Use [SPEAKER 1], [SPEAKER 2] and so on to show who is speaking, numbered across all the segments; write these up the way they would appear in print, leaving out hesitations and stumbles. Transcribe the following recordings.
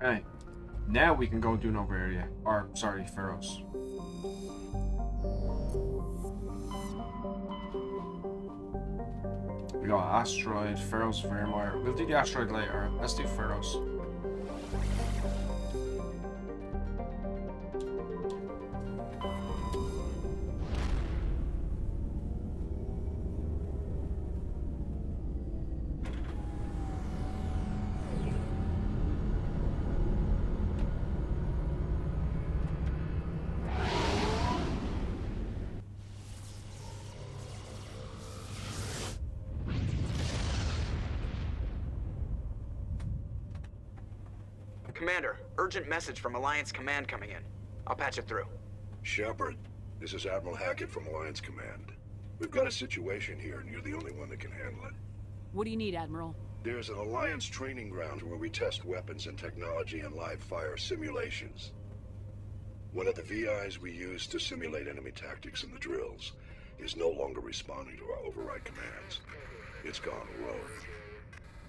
[SPEAKER 1] Right. Now we can go do another area. Or, sorry, Feros. We got Asteroid, Feros, Vermeer. We'll do the Asteroid later. Let's do Feros.
[SPEAKER 2] Commander, urgent message from Alliance Command coming in. I'll patch it through.
[SPEAKER 3] Shepard, this is Admiral Hackett from Alliance Command. We've got a situation here, and you're the only one that can handle it.
[SPEAKER 4] What do you need, Admiral?
[SPEAKER 3] There's an Alliance training ground where we test weapons and technology in live fire simulations. One of the VIs we use to simulate enemy tactics in the drills is no longer responding to our override commands. It's gone rogue.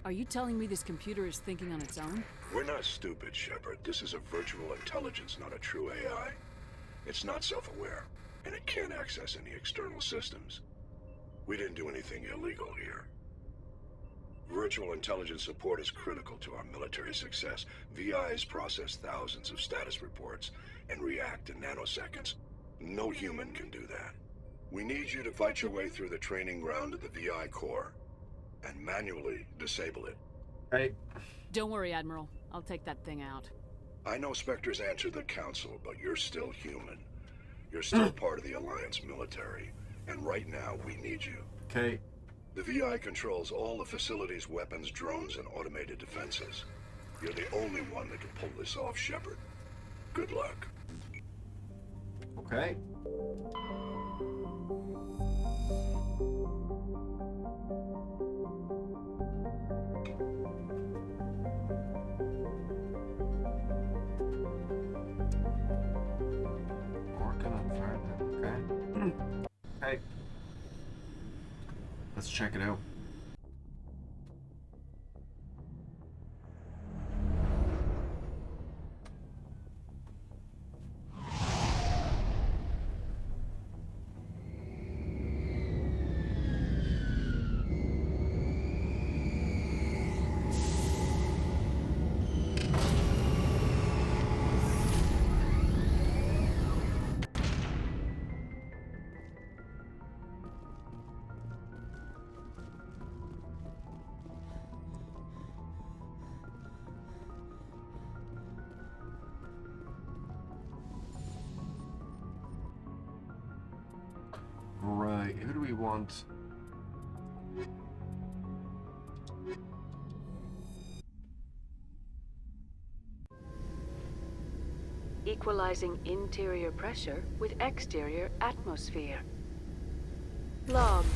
[SPEAKER 4] Are you telling me this computer is thinking on its own?
[SPEAKER 3] We're not stupid, Shepard. This is a virtual intelligence, not a true AI. It's not self-aware, and it can't access any external systems. We didn't do anything illegal here. Virtual intelligence support is critical to our military success. VIs process thousands of status reports and react in nanoseconds. No human can do that. We need you to fight your way through the training ground of the VI core and manually disable it.
[SPEAKER 1] Hey.
[SPEAKER 4] Don't worry, Admiral. I'll take that thing out.
[SPEAKER 3] I know Spectres answer the Council, but you're still human. You're still part of the Alliance military, and right now we need you.
[SPEAKER 1] Okay.
[SPEAKER 3] The VI controls all the facility's weapons, drones, and automated defenses. You're the only one that can pull this off, Shepard. Good luck.
[SPEAKER 1] Okay. Working on fire then. Okay. Hey. Let's check it out. Right, who do we want?
[SPEAKER 5] Equalizing interior pressure with exterior atmosphere. Logged.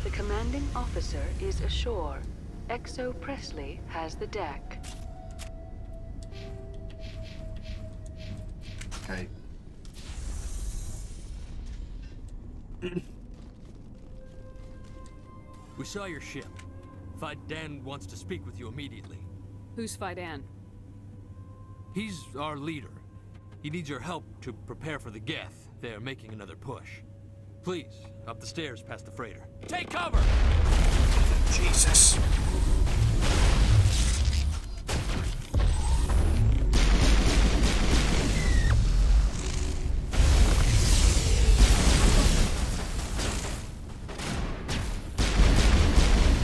[SPEAKER 5] The commanding officer is ashore. Exo Presley has the deck.
[SPEAKER 1] Okay.
[SPEAKER 6] We saw your ship. Dan wants to speak with you immediately.
[SPEAKER 4] Who's Fidan?
[SPEAKER 6] He's our leader. He needs your help to prepare for the Geth. They're making another push. Please, up the stairs past the freighter. Take cover!
[SPEAKER 1] Jesus.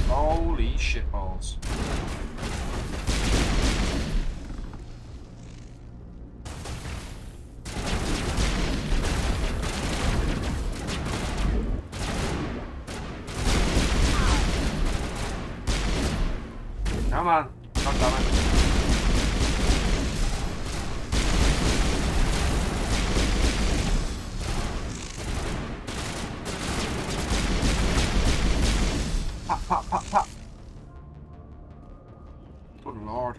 [SPEAKER 1] Holy shitballs. Come on. God damn it. Pop, pop, pop, pop. Good lord.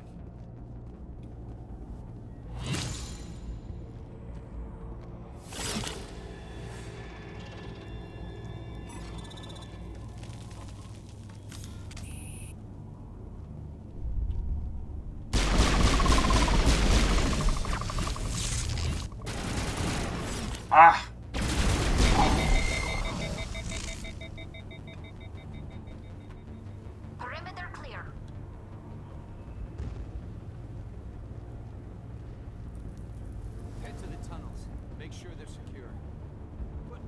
[SPEAKER 1] Ah!
[SPEAKER 7] Perimeter clear.
[SPEAKER 8] Head to the tunnels. Make sure they're secure. But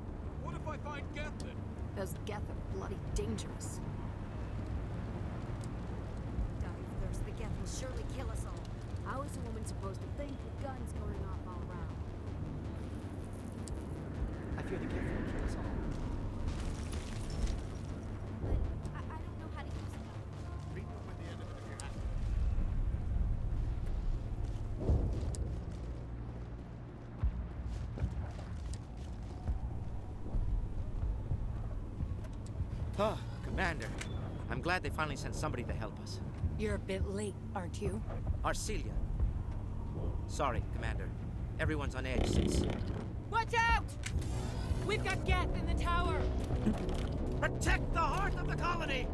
[SPEAKER 8] what if I find Geth then?
[SPEAKER 4] Those Geth are bloody dangerous.
[SPEAKER 7] Die of thirst, the Geth will surely kill us all.
[SPEAKER 4] How is a woman supposed to think with guns going off all around?
[SPEAKER 8] I fear the Geth will kill us all.
[SPEAKER 7] But I don't know how to use it.
[SPEAKER 8] Read them when the end of it if you're happy.
[SPEAKER 9] Oh, Commander. I'm glad they finally sent somebody to help us.
[SPEAKER 4] You're a bit late, aren't you?
[SPEAKER 9] Arcelia. Sorry, Commander. Everyone's on edge since...
[SPEAKER 4] Watch out! We've got Geth in the tower!
[SPEAKER 9] Protect the heart of the colony!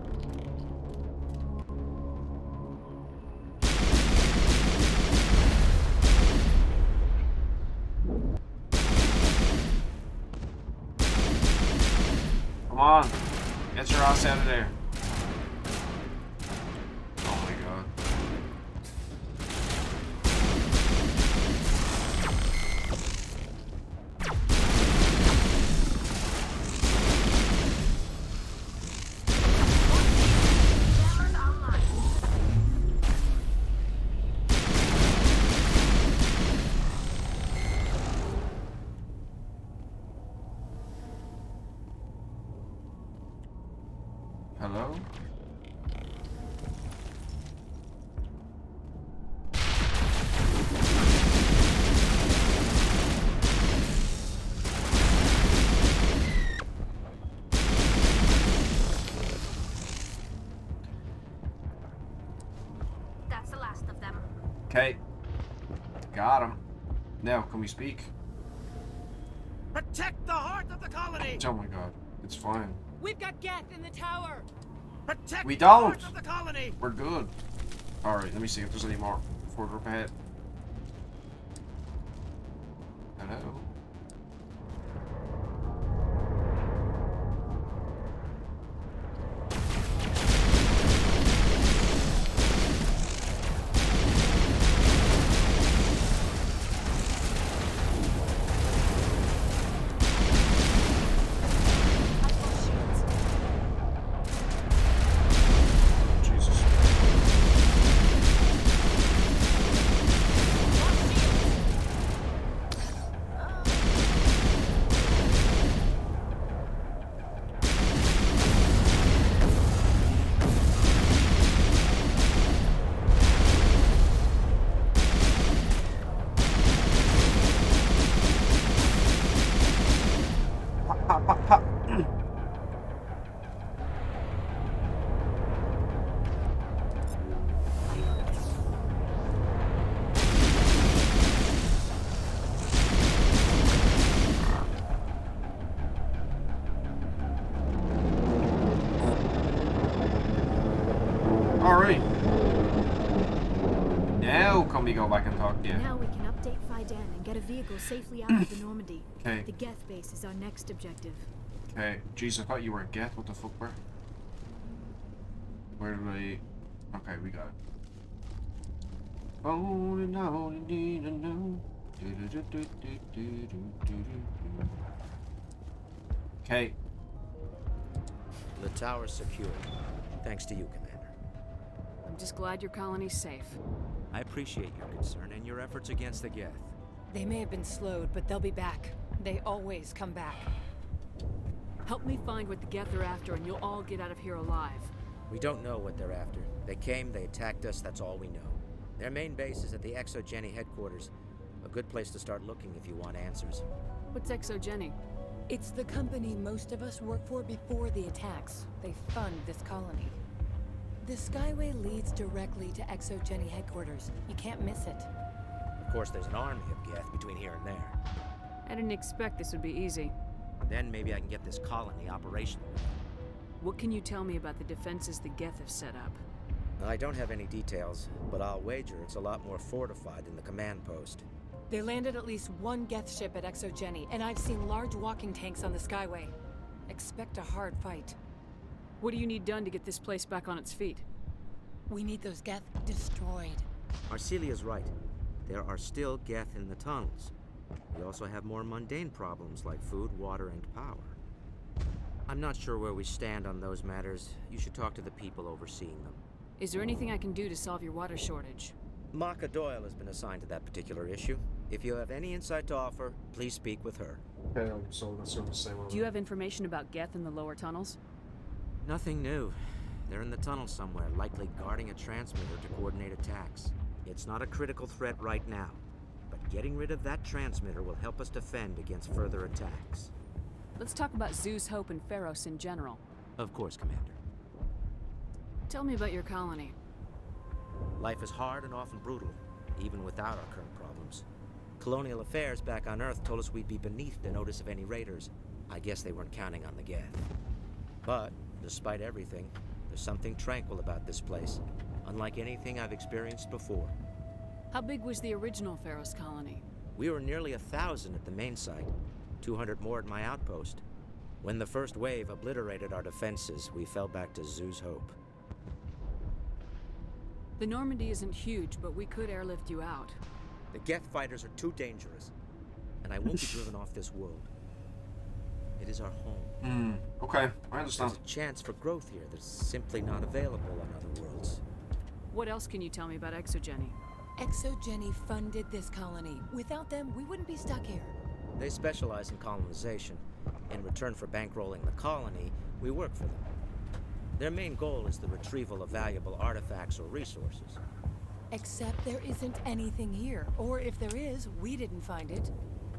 [SPEAKER 1] Come on. Get your ass out of there. Oh my god.
[SPEAKER 7] Cameras online.
[SPEAKER 1] Hello?
[SPEAKER 7] That's the last of them.
[SPEAKER 1] Okay. Got him. Now, can we speak?
[SPEAKER 9] Protect the heart of the colony!
[SPEAKER 1] Oh my god. It's fine.
[SPEAKER 4] We've got Geth in the tower!
[SPEAKER 9] Protect
[SPEAKER 1] We
[SPEAKER 9] the heart
[SPEAKER 1] don't.
[SPEAKER 9] of the colony!
[SPEAKER 1] We're good. Alright, let me see if there's any more further up ahead. Hello? Jesus. Pop, pop, pop, pop. Alright. Now can we go back and talk to you?
[SPEAKER 10] Now we can update Fiden and get a vehicle safely out of the Normandy.
[SPEAKER 1] Okay.
[SPEAKER 10] The Geth base is our next objective.
[SPEAKER 1] Okay. Jeez, I thought you were a Geth. What the fuck, bro? Where do I... Okay, we got it. Oh, no, need to know. Okay.
[SPEAKER 9] The tower's secure. Thanks to you, Commander.
[SPEAKER 4] I'm just glad your colony's safe.
[SPEAKER 9] I appreciate your concern and your efforts against the Geth.
[SPEAKER 11] They may have been slowed, but they'll be back. They always come back.
[SPEAKER 4] Help me find what the Geth are after and you'll all get out of here alive.
[SPEAKER 9] We don't know what they're after. They came, they attacked us, that's all we know. Their main base is at the Exogeny headquarters. A good place to start looking if you want answers.
[SPEAKER 4] What's Exogeny?
[SPEAKER 11] It's the company most of us work for before the attacks. They fund this colony. The Skyway leads directly to Exogeny headquarters. You can't miss it.
[SPEAKER 9] Of course, there's an army of Geth between here and there.
[SPEAKER 4] I didn't expect this would be easy.
[SPEAKER 9] Then maybe I can get this colony operational.
[SPEAKER 4] What can you tell me about the defenses the Geth have set up?
[SPEAKER 9] I don't have any details, but I'll wager it's a lot more fortified than the command post.
[SPEAKER 11] They landed at least one Geth ship at ExoGeni, and I've seen large walking tanks on the Skyway. Expect a hard fight.
[SPEAKER 4] What do you need done to get this place back on its feet?
[SPEAKER 11] We need those Geth destroyed.
[SPEAKER 9] Arcelia's right. There are still Geth in the tunnels. We also have more mundane problems like food, water, and power. I'm not sure where we stand on those matters. You should talk to the people overseeing them.
[SPEAKER 4] Is there anything I can do to solve your water shortage?
[SPEAKER 9] Maka Doyle has been assigned to that particular issue. If you have any insight to offer, please speak with her.
[SPEAKER 1] Okay, so that's sort of the same one.
[SPEAKER 4] Do you have information about Geth in the lower tunnels?
[SPEAKER 9] Nothing new. They're in the tunnel somewhere, likely guarding a transmitter to coordinate attacks. It's not a critical threat right now, but getting rid of that transmitter will help us defend against further attacks.
[SPEAKER 4] Let's talk about Zeus, Hope, and Feros in general.
[SPEAKER 9] Of course, Commander.
[SPEAKER 4] Tell me about your colony.
[SPEAKER 9] Life is hard and often brutal, even without our current problems. Colonial affairs back on Earth told us we'd be beneath the notice of any raiders. I guess they weren't counting on the Geth. But, despite everything, there's something tranquil about this place, unlike anything I've experienced before.
[SPEAKER 4] How big was the original Feros colony?
[SPEAKER 9] We were nearly 1,000 at the main site, 200 more at my outpost. When the first wave obliterated our defenses, we fell back to Zeus Hope.
[SPEAKER 4] The Normandy isn't huge, but we could airlift you out.
[SPEAKER 9] The Geth fighters are too dangerous, and I won't be driven off this world. It is our home.
[SPEAKER 1] Okay, I understand.
[SPEAKER 9] There's a chance for growth here that's simply not available on other worlds.
[SPEAKER 4] What else can you tell me about ExoGeni?
[SPEAKER 11] ExoGeni funded this colony. Without them, we wouldn't be stuck here.
[SPEAKER 9] They specialize in colonization. In return for bankrolling the colony, we work for them. Their main goal is the retrieval of valuable artifacts or resources.
[SPEAKER 11] Except there isn't anything here. Or if there is, we didn't find it.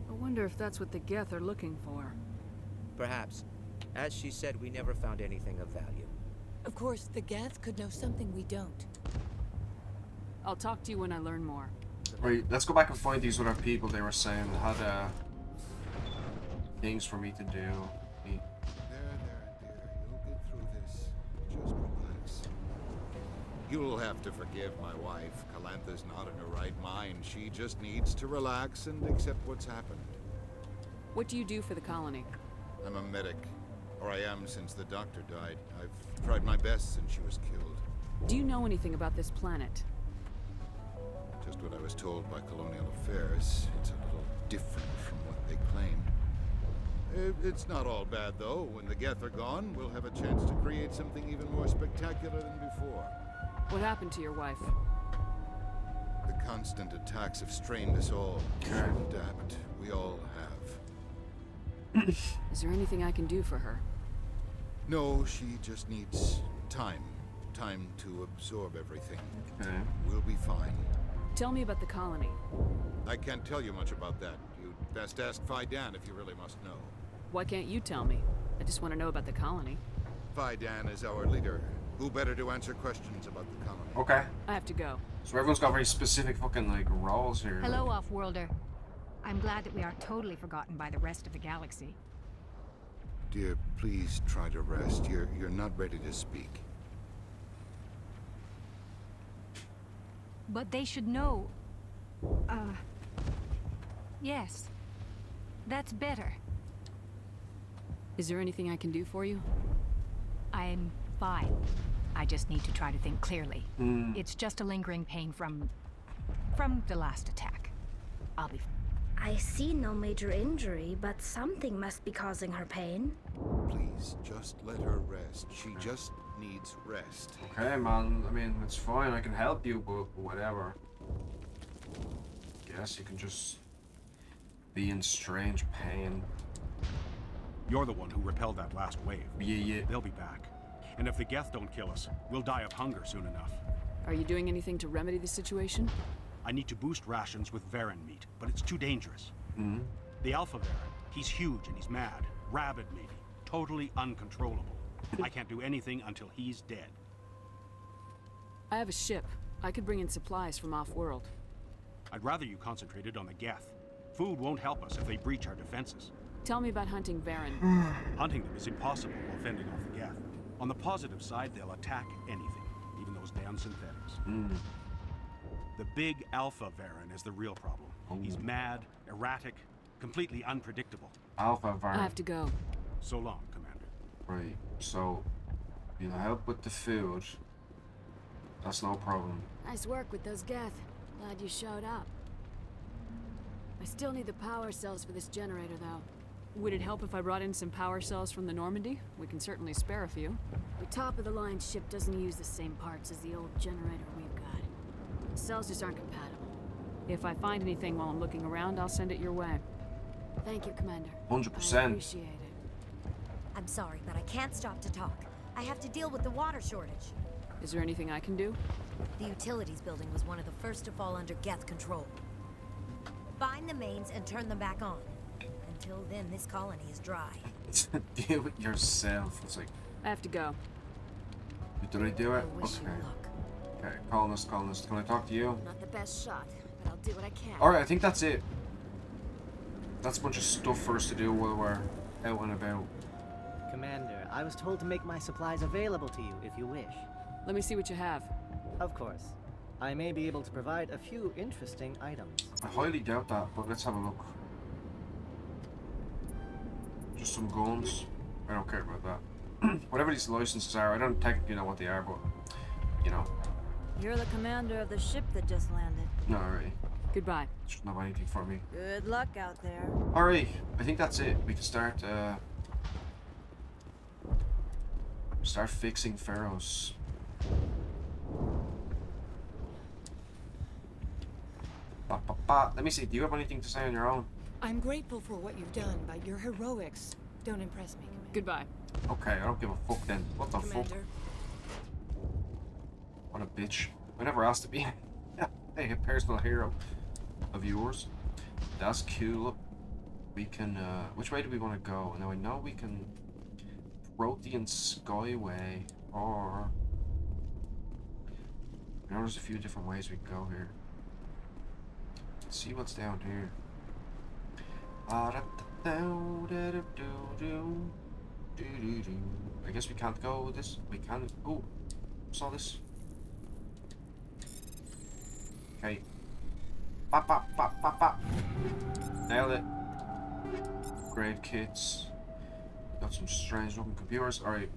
[SPEAKER 4] I wonder if that's what the Geth are looking for.
[SPEAKER 9] Perhaps. As she said, we never found anything of value.
[SPEAKER 11] Of course, the Geth could know something we don't.
[SPEAKER 4] I'll talk to you when I learn more.
[SPEAKER 1] Right, let's go back and find these other people they were saying had things for me to do.
[SPEAKER 12] There, dear. You'll get through this. Just relax. You'll have to forgive my wife. Calantha's not in her right mind. She just needs to relax and accept what's happened.
[SPEAKER 4] What do you do for the colony?
[SPEAKER 12] I'm a medic. Or I am since the doctor died. I've tried my best since she was killed.
[SPEAKER 4] Do you know anything about this planet?
[SPEAKER 12] Just what I was told by Colonial Affairs. It's a little different from what they claim. It's not all bad, though. When the Geth are gone, we'll have a chance to create something even more spectacular than before.
[SPEAKER 4] What happened to your wife?
[SPEAKER 12] The constant attacks have strained us all. We should adapt. We all have.
[SPEAKER 4] Is there anything I can do for her?
[SPEAKER 12] No, she just needs time. Time to absorb everything.
[SPEAKER 1] Okay.
[SPEAKER 12] We'll be fine.
[SPEAKER 4] Tell me about the colony.
[SPEAKER 12] I can't tell you much about that. You'd best ask Fidan if you really must know.
[SPEAKER 4] Why can't you tell me? I just want to know about the colony.
[SPEAKER 12] Fidan is our leader. Who better to answer questions about the colony?
[SPEAKER 1] Okay.
[SPEAKER 4] I have to go.
[SPEAKER 1] So everyone's got very specific fucking like roles here.
[SPEAKER 7] Hello, Off-Worlder. I'm glad that we aren't totally forgotten by the rest of the galaxy.
[SPEAKER 12] Dear, please try to rest. You're not ready to speak.
[SPEAKER 7] But they should know. Yes. That's better.
[SPEAKER 4] Is there anything I can do for you?
[SPEAKER 7] I'm fine. I just need to try to think clearly. It's just a lingering pain from the last attack. I'll be
[SPEAKER 10] I see no major injury, but something must be causing her pain.
[SPEAKER 12] Please, just let her rest. She just needs rest.
[SPEAKER 1] Okay, man. I mean, it's fine. I can help you, but whatever. Guess you can just be in strange pain.
[SPEAKER 13] You're the one who repelled that last wave.
[SPEAKER 1] Yeah.
[SPEAKER 13] They'll be back. And if the Geth don't kill us, we'll die of hunger soon enough.
[SPEAKER 4] Are you doing anything to remedy the situation?
[SPEAKER 13] I need to boost rations with Varen meat, but it's too dangerous. The Alpha Varen, he's huge and he's mad. Rabid maybe. Totally uncontrollable. I can't do anything until he's dead.
[SPEAKER 4] I have a ship. I could bring in supplies from off-world.
[SPEAKER 13] I'd rather you concentrated on the Geth. Food won't help us if they breach our defenses.
[SPEAKER 4] Tell me about hunting Varen.
[SPEAKER 13] Hunting them is impossible while fending off the Geth. On the positive side, they'll attack anything, even those damn synthetics. The big Alpha Varen is the real problem. He's mad, erratic, completely unpredictable.
[SPEAKER 1] Alpha Varen.
[SPEAKER 4] I have to go.
[SPEAKER 13] So long, Commander.
[SPEAKER 1] Right, so you'll help with the food. That's no problem.
[SPEAKER 4] Nice work with those Geth. Glad you showed up. I still need the power cells for this generator, though. Would it help if I brought in some power cells from the Normandy? We can certainly spare a few. The top-of-the-line ship doesn't use the same parts as the old generator we've got. The cells just aren't compatible. If I find anything while I'm looking around, I'll send it your way. Thank you, Commander.
[SPEAKER 1] 100%.
[SPEAKER 4] I appreciate it.
[SPEAKER 14] I'm sorry, but I can't stop to talk. I have to deal with the water shortage.
[SPEAKER 4] Is there anything I can do?
[SPEAKER 14] The utilities building was one of the first to fall under Geth control. Find the mains and turn them back on. Until then, this colony is dry.
[SPEAKER 1] Do it yourself. It's like...
[SPEAKER 4] I have to go.
[SPEAKER 1] Did I do it?
[SPEAKER 14] I wish you luck.
[SPEAKER 1] Okay, colonist. Can I talk to you?
[SPEAKER 4] Not the best shot, but I'll do what I can.
[SPEAKER 1] Alright, I think that's it. That's a bunch of stuff for us to do while we're out and about.
[SPEAKER 15] Commander, I was told to make my supplies available to you if you wish.
[SPEAKER 4] Let me see what you have.
[SPEAKER 15] Of course. I may be able to provide a few interesting items.
[SPEAKER 1] I highly doubt that, but let's have a look. Just some guns. I don't care about that. Whatever these licenses are, I don't technically know what they are, but, you know.
[SPEAKER 14] You're the commander of the ship that just landed.
[SPEAKER 1] No, alright.
[SPEAKER 4] Goodbye.
[SPEAKER 1] Shouldn't have anything for me.
[SPEAKER 14] Good luck out there.
[SPEAKER 1] Alright, I think that's it. We can start fixing Feros. Let me see, do you have anything to say on your own?
[SPEAKER 11] I'm grateful for what you've done, but your heroics don't impress me, Commander.
[SPEAKER 4] Goodbye.
[SPEAKER 1] Okay, I don't give a fuck then. What the fuck?
[SPEAKER 11] Commander.
[SPEAKER 1] What a bitch. I never asked to be a personal hero of yours. That's cool. We can, which way do we want to go? Now I know we can Protean Skyway, or... I know there's a few different ways we can go here. Let's see what's down here. I guess we can't go with this. We can. Oh, saw this. Okay. Pop, pop, pop, pop, pop. Nailed it. Great kits. Got some strange looking computers. Alright.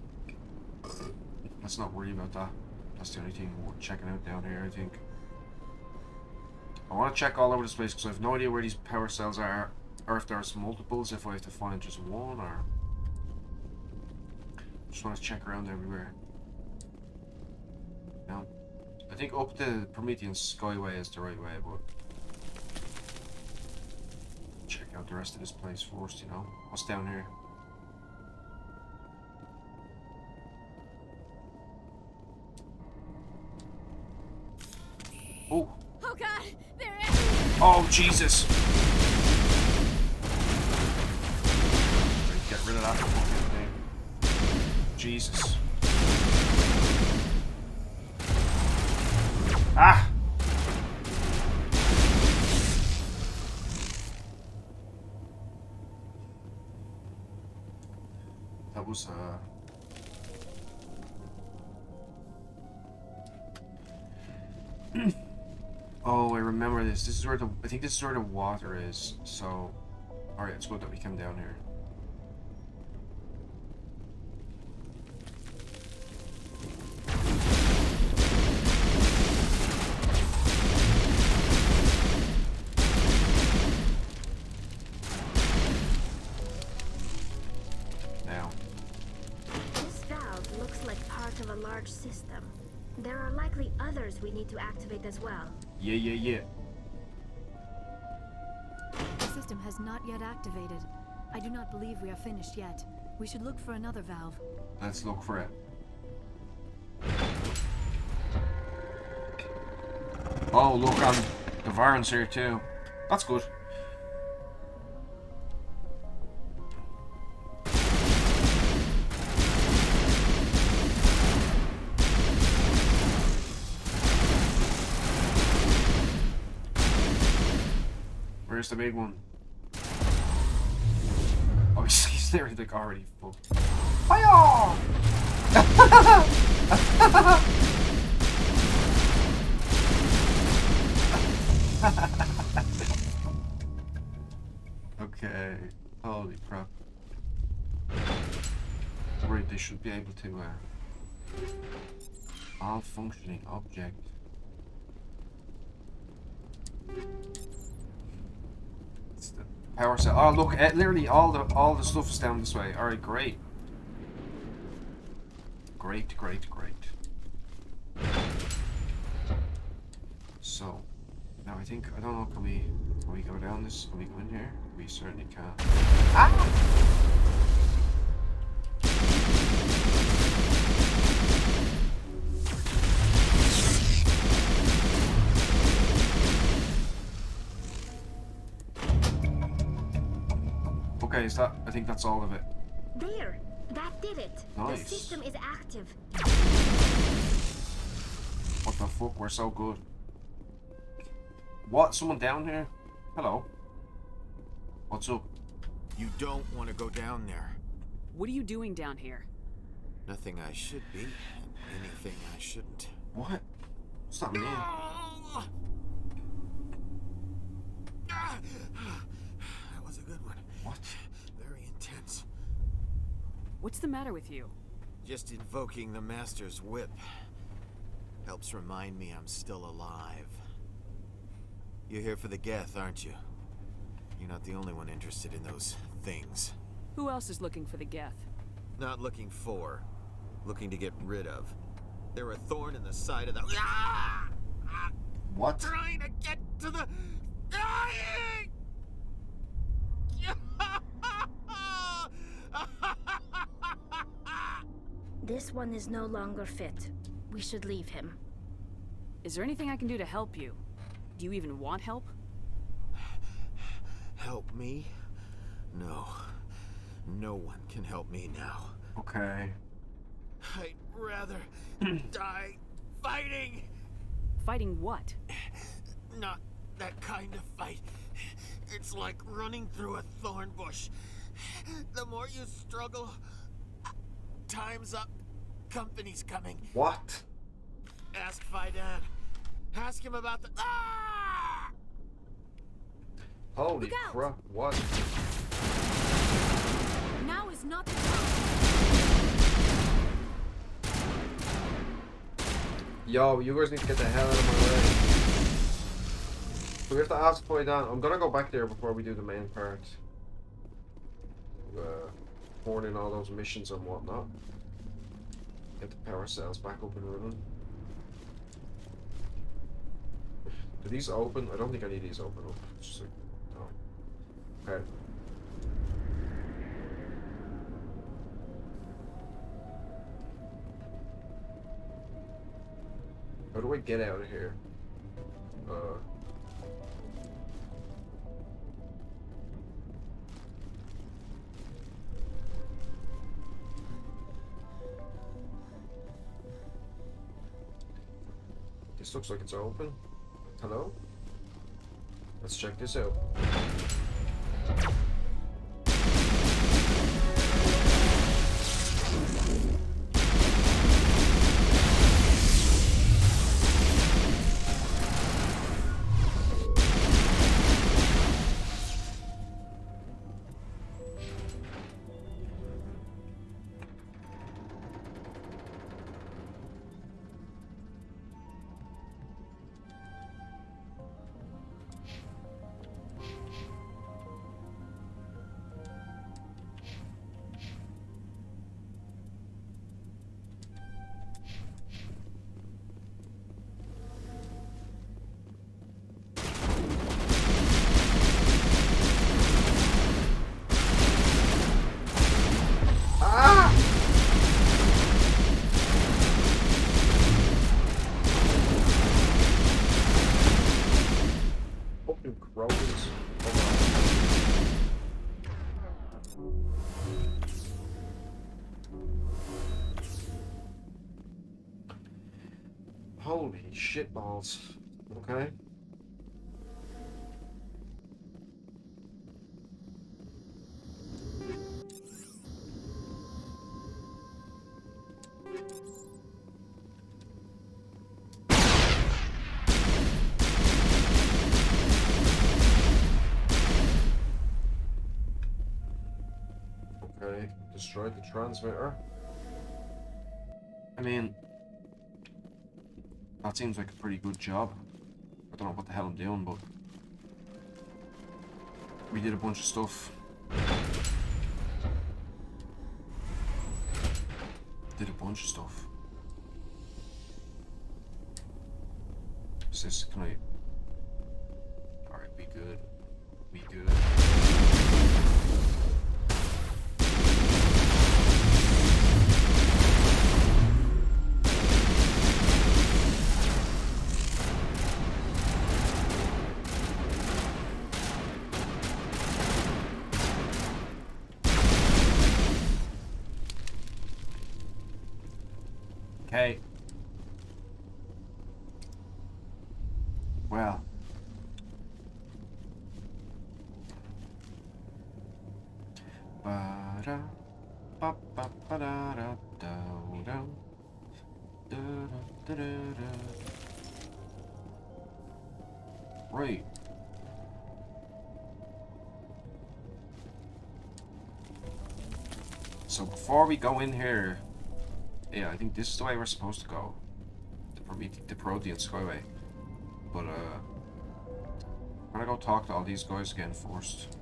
[SPEAKER 1] Let's not worry about that. That's the only thing worth checking out down here, I think. I want to check all over this place because I have no idea where these power cells are, or if there's multiples, if I have to find just one, or... Just want to check around everywhere. Now, I think up the Promethean Skyway is the right way, but... Check out the rest of this place first, you know? What's down here? Oh!
[SPEAKER 4] Oh god! There it is!
[SPEAKER 1] Oh, Jesus! Get rid of that fucking thing. Jesus. Ah! That was, Oh, I remember this. This is where I think this is where the water is. So, alright, it's good that we came down here. Now.
[SPEAKER 10] This valve looks like part of a large system. There are likely others we need to activate as well.
[SPEAKER 1] Yeah.
[SPEAKER 7] The system has not yet activated. I do not believe we are finished yet. We should look for another valve.
[SPEAKER 1] Let's look for it. Oh, look, the Varen's here too. That's good. Where's the big one? Oh, he's literally like already full. Hiya! Okay. Holy crap. Right, they should be able to malfunctioning object. It's the power cell. Oh look, literally all the stuff is down this way. Alright, great. Great. So now I think I don't know, can we go down this? Can we go in here? We certainly can. Ah! Okay, is that? I think that's all of it.
[SPEAKER 10] There! That did it!
[SPEAKER 1] Nice.
[SPEAKER 10] The system is active.
[SPEAKER 1] What the fuck? We're so good. What? Someone down here? Hello. What's up?
[SPEAKER 8] You don't want to go down there.
[SPEAKER 4] What are you doing down here?
[SPEAKER 8] Nothing I should be, and anything I shouldn't.
[SPEAKER 1] What? What's that mean?
[SPEAKER 8] That was a good one.
[SPEAKER 1] What?
[SPEAKER 8] Very intense.
[SPEAKER 4] What's the matter with you?
[SPEAKER 8] Just invoking the Master's whip helps remind me I'm still alive. You're here for the Geth, aren't you? You're not the only one interested in those things.
[SPEAKER 4] Who else is looking for the Geth?
[SPEAKER 8] Not looking for, looking to get rid of. They're a thorn in the side of the...
[SPEAKER 1] What?
[SPEAKER 8] Trying to get to the...
[SPEAKER 10] This one is no longer fit. We should leave him.
[SPEAKER 4] Is there anything I can do to help you? Do you even want help?
[SPEAKER 8] Help me? No. No one can help me now.
[SPEAKER 1] Okay.
[SPEAKER 8] I'd rather die fighting!
[SPEAKER 4] Fighting what?
[SPEAKER 8] Not that kind of fight. It's like running through a thorn bush. The more you struggle, time's up. Company's coming.
[SPEAKER 1] What?
[SPEAKER 8] Ask Faidan. Ask him about the... Ah!
[SPEAKER 1] Holy crap, what?
[SPEAKER 10] Now is not the time.
[SPEAKER 1] Yo, you guys need to get the hell out of my way. So we have to ask Faidan. I'm gonna go back there before we do the main part. Horn in all those missions and whatnot. Get the power cells back up and running. Do these open? I don't think I need these open up. It's just like, oh. Okay. How do I get out of here? This looks like it's open. Hello? Let's check this out. Holy shitballs. Okay. Destroyed the transmitter. I mean, that seems like a pretty good job. I don't know what the hell I'm doing, but we did a bunch of stuff. Did a bunch of stuff. Is this, can I... Alright, we good. We good. Okay. Well. Ba-da, ba-ba-ba-da-da-da-da. Da-da-da-da-da. Right. So before we go in here, yeah, I think this is the way we're supposed to go. The Protean Skyway. But I'm gonna go talk to all these guys again first.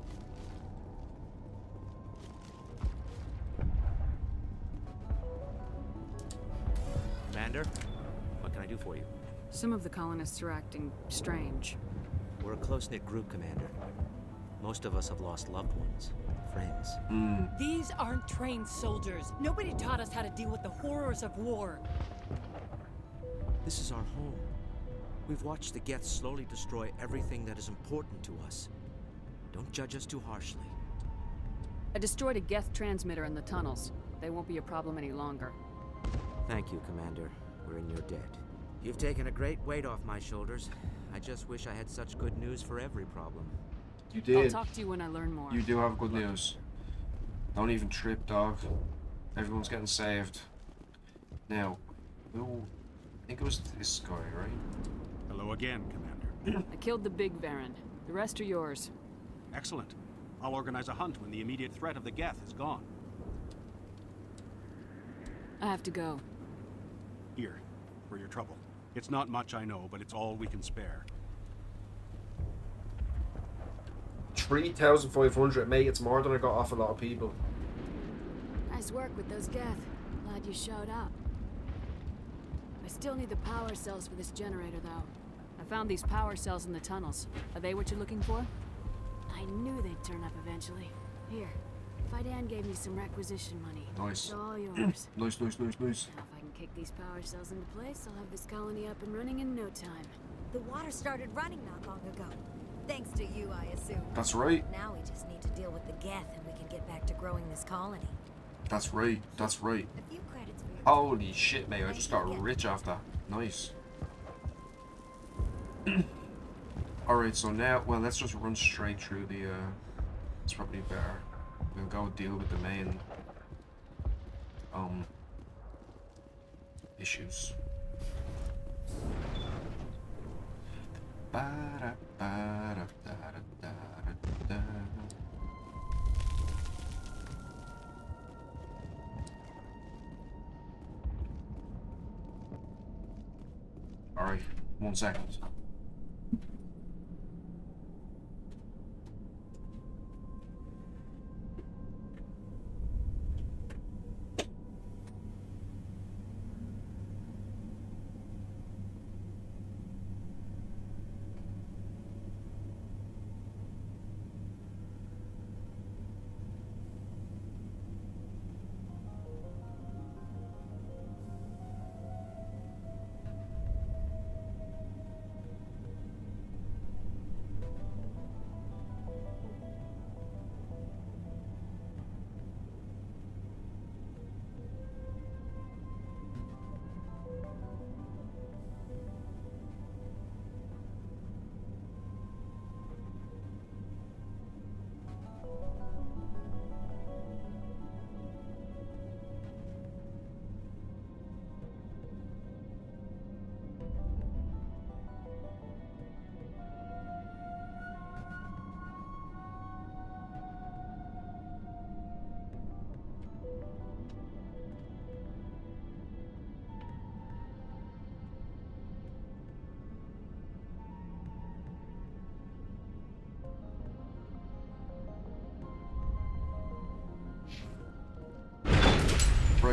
[SPEAKER 9] Commander, what can I do for you?
[SPEAKER 4] Some of the colonists are acting strange.
[SPEAKER 9] We're a close-knit group, Commander. Most of us have lost loved ones, friends.
[SPEAKER 11] These aren't trained soldiers. Nobody taught us how to deal with the horrors of war.
[SPEAKER 9] This is our home. We've watched the Geth slowly destroy everything that is important to us. Don't judge us too harshly.
[SPEAKER 4] I destroyed a Geth transmitter in the tunnels. They won't be a problem any longer.
[SPEAKER 9] Thank you, Commander. We're in your debt. You've taken a great weight off my shoulders. I just wish I had such good news for every problem.
[SPEAKER 1] You did.
[SPEAKER 4] I'll talk to you when I learn more.
[SPEAKER 1] You do have good news. Don't even trip, dog. Everyone's getting saved. Now, I think it was this guy, right?
[SPEAKER 13] Hello again, Commander.
[SPEAKER 4] I killed the big Baron. The rest are yours.
[SPEAKER 13] Excellent. I'll organize a hunt when the immediate threat of the Geth is gone.
[SPEAKER 4] I have to go.
[SPEAKER 13] Here, for your trouble. It's not much, I know, but it's all we can spare.
[SPEAKER 1] 3,500, mate. It's more than I got off a lot of people.
[SPEAKER 4] Nice work with those Geth. Glad you showed up. I still need the power cells for this generator, though. I found these power cells in the tunnels. Are they what you're looking for? I knew they'd turn up eventually. Here, Fidan gave me some requisition money.
[SPEAKER 1] Nice.
[SPEAKER 4] It's all yours.
[SPEAKER 1] Nice.
[SPEAKER 4] Now, if I can kick these power cells into place, I'll have this colony up and running in no time.
[SPEAKER 14] The water started running not long ago. Thanks to you, I assume.
[SPEAKER 1] That's right.
[SPEAKER 14] Now we just need to deal with the Geth and we can get back to growing this colony.
[SPEAKER 1] That's right. That's right.
[SPEAKER 14] A few credits for your
[SPEAKER 1] Holy shit, mate. I just got rich off that. Nice. Alright, so now, well, let's just run straight through the, it's probably better. We'll go deal with the main, issues. Alright, 1 second.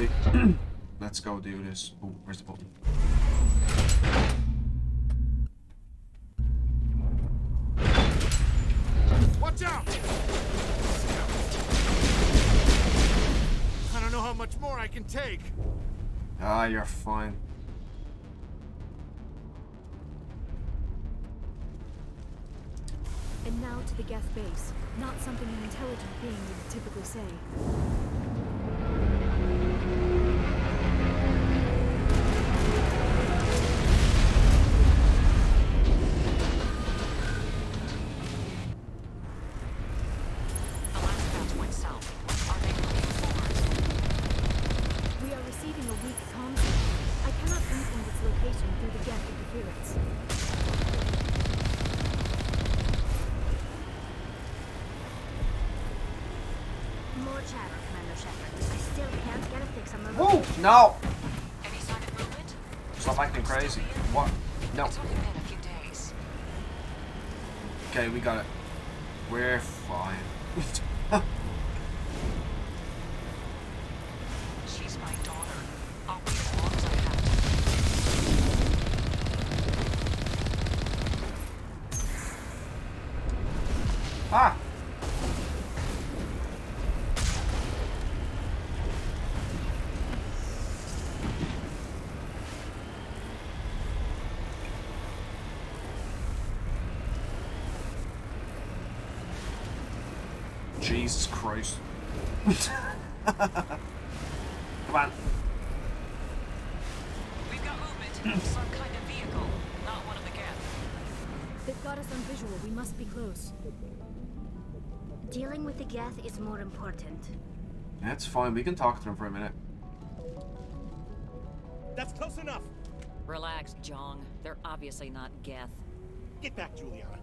[SPEAKER 1] Right. Let's go do this. Oh, where's the button?
[SPEAKER 8] Watch out! I don't know how much more I can take.
[SPEAKER 1] Ah, you're fine.
[SPEAKER 10] And now to the Geth base. Not something an intelligent being would typically say.
[SPEAKER 5] The last batch went south. Are they looking for us?
[SPEAKER 10] We are receiving a weak comm signal. I cannot pinpoint its location through the Geth interference. More chatter, Commander Shepard. I still can't get a fix on the
[SPEAKER 1] Whoa! No!
[SPEAKER 5] Any sign of movement?
[SPEAKER 1] Stop acting crazy. What? No.
[SPEAKER 5] It's only been a few days.
[SPEAKER 1] Okay, we got it. We're fine.
[SPEAKER 5] She's my daughter. I'll wait as long as I have to.
[SPEAKER 1] Ah! Jesus Christ. Come on.
[SPEAKER 5] We've got movement. Some kind of vehicle. Not one of the Geth.
[SPEAKER 10] They've got us on visual. We must be close. Dealing with the Geth is more important.
[SPEAKER 1] That's fine. We can talk to them for a minute.
[SPEAKER 16] That's close enough.
[SPEAKER 17] Relax, Jong. They're obviously not Geth.
[SPEAKER 16] Get back, Juliana.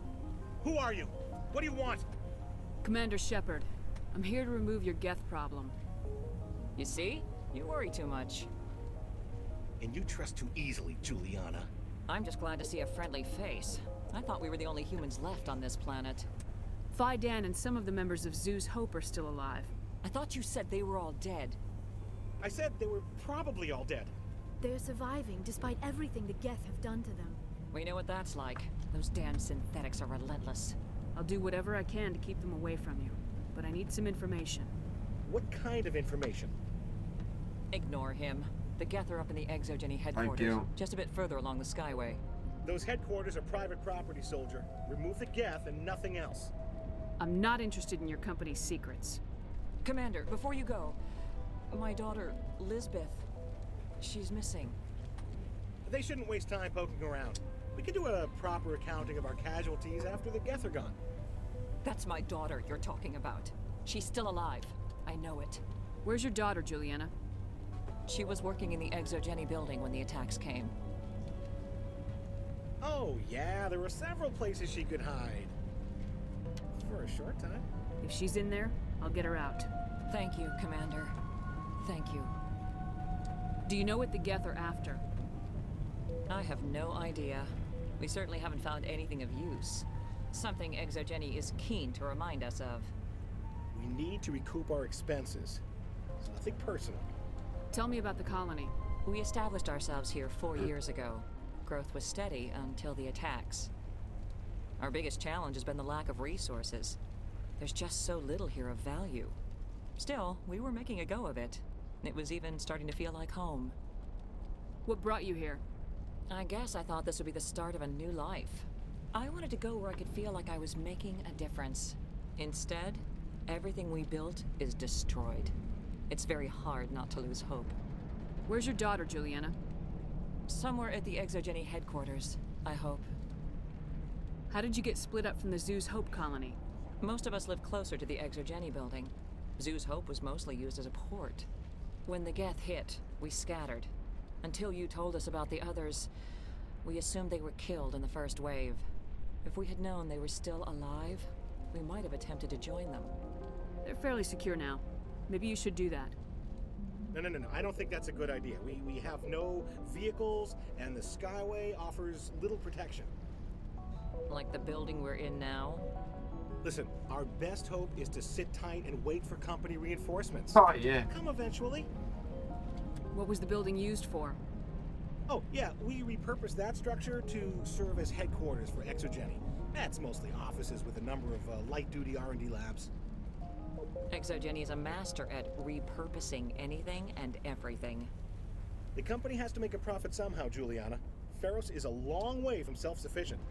[SPEAKER 16] Who are you? What do you want?
[SPEAKER 4] Commander Shepard, I'm here to remove your Geth problem.
[SPEAKER 17] You see? You worry too much.
[SPEAKER 16] And you trust too easily, Juliana.
[SPEAKER 17] I'm just glad to see a friendly face. I thought we were the only humans left on this planet.
[SPEAKER 4] Fidan and some of the members of Zoo's Hope are still alive.
[SPEAKER 17] I thought you said they were all dead.
[SPEAKER 16] I said they were probably all dead.
[SPEAKER 10] They're surviving despite everything the Geth have done to them.
[SPEAKER 17] We know what that's like. Those damn synthetics are relentless.
[SPEAKER 4] I'll do whatever I can to keep them away from you, but I need some information.
[SPEAKER 16] What kind of information?
[SPEAKER 17] Ignore him. The Geth are up in the Exogeny headquarters, just a bit further along the Skyway.
[SPEAKER 16] Those headquarters are private property, soldier. Remove the Geth and nothing else.
[SPEAKER 4] I'm not interested in your company's secrets.
[SPEAKER 17] Commander, before you go, my daughter, Lisbeth, she's missing.
[SPEAKER 16] They shouldn't waste time poking around. We can do a proper accounting of our casualties after the Geth are gone.
[SPEAKER 17] That's my daughter you're talking about. She's still alive. I know it.
[SPEAKER 4] Where's your daughter, Juliana?
[SPEAKER 17] She was working in the Exogeny building when the attacks came.
[SPEAKER 16] Oh, yeah, there were several places she could hide. For a short time.
[SPEAKER 4] If she's in there, I'll get her out.
[SPEAKER 17] Thank you, Commander. Thank you.
[SPEAKER 4] Do you know what the Geth are after?
[SPEAKER 17] I have no idea. We certainly haven't found anything of use. Something Exogeny is keen to remind us of.
[SPEAKER 16] We need to recoup our expenses. It's nothing personal.
[SPEAKER 4] Tell me about the colony.
[SPEAKER 17] We established ourselves here 4 years ago. Growth was steady until the attacks. Our biggest challenge has been the lack of resources. There's just so little here of value. Still, we were making a go of it. It was even starting to feel like home.
[SPEAKER 4] What brought you here?
[SPEAKER 17] I guess I thought this would be the start of a new life. I wanted to go where I could feel like I was making a difference. Instead, everything we built is destroyed. It's very hard not to lose hope.
[SPEAKER 4] Where's your daughter, Juliana?
[SPEAKER 17] Somewhere at the Exogeny headquarters, I hope.
[SPEAKER 4] How did you get split up from the Zoo's Hope colony?
[SPEAKER 17] Most of us live closer to the Exogeny building. Zoo's Hope was mostly used as a port. When the Geth hit, we scattered. Until you told us about the others, we assumed they were killed in the first wave. If we had known they were still alive, we might have attempted to join them.
[SPEAKER 4] They're fairly secure now. Maybe you should do that.
[SPEAKER 16] No. I don't think that's a good idea. We have no vehicles, and the Skyway offers little protection.
[SPEAKER 17] Like the building we're in now?
[SPEAKER 16] Listen, our best hope is to sit tight and wait for company reinforcements.
[SPEAKER 1] Oh, yeah.
[SPEAKER 16] Come eventually.
[SPEAKER 4] What was the building used for?
[SPEAKER 16] Oh, yeah, we repurposed that structure to serve as headquarters for Exogeny. That's mostly offices with a number of light-duty R&D labs.
[SPEAKER 17] Exogeny is a master at repurposing anything and everything.
[SPEAKER 16] The company has to make a profit somehow, Juliana. Feros is a long way from self-sufficient.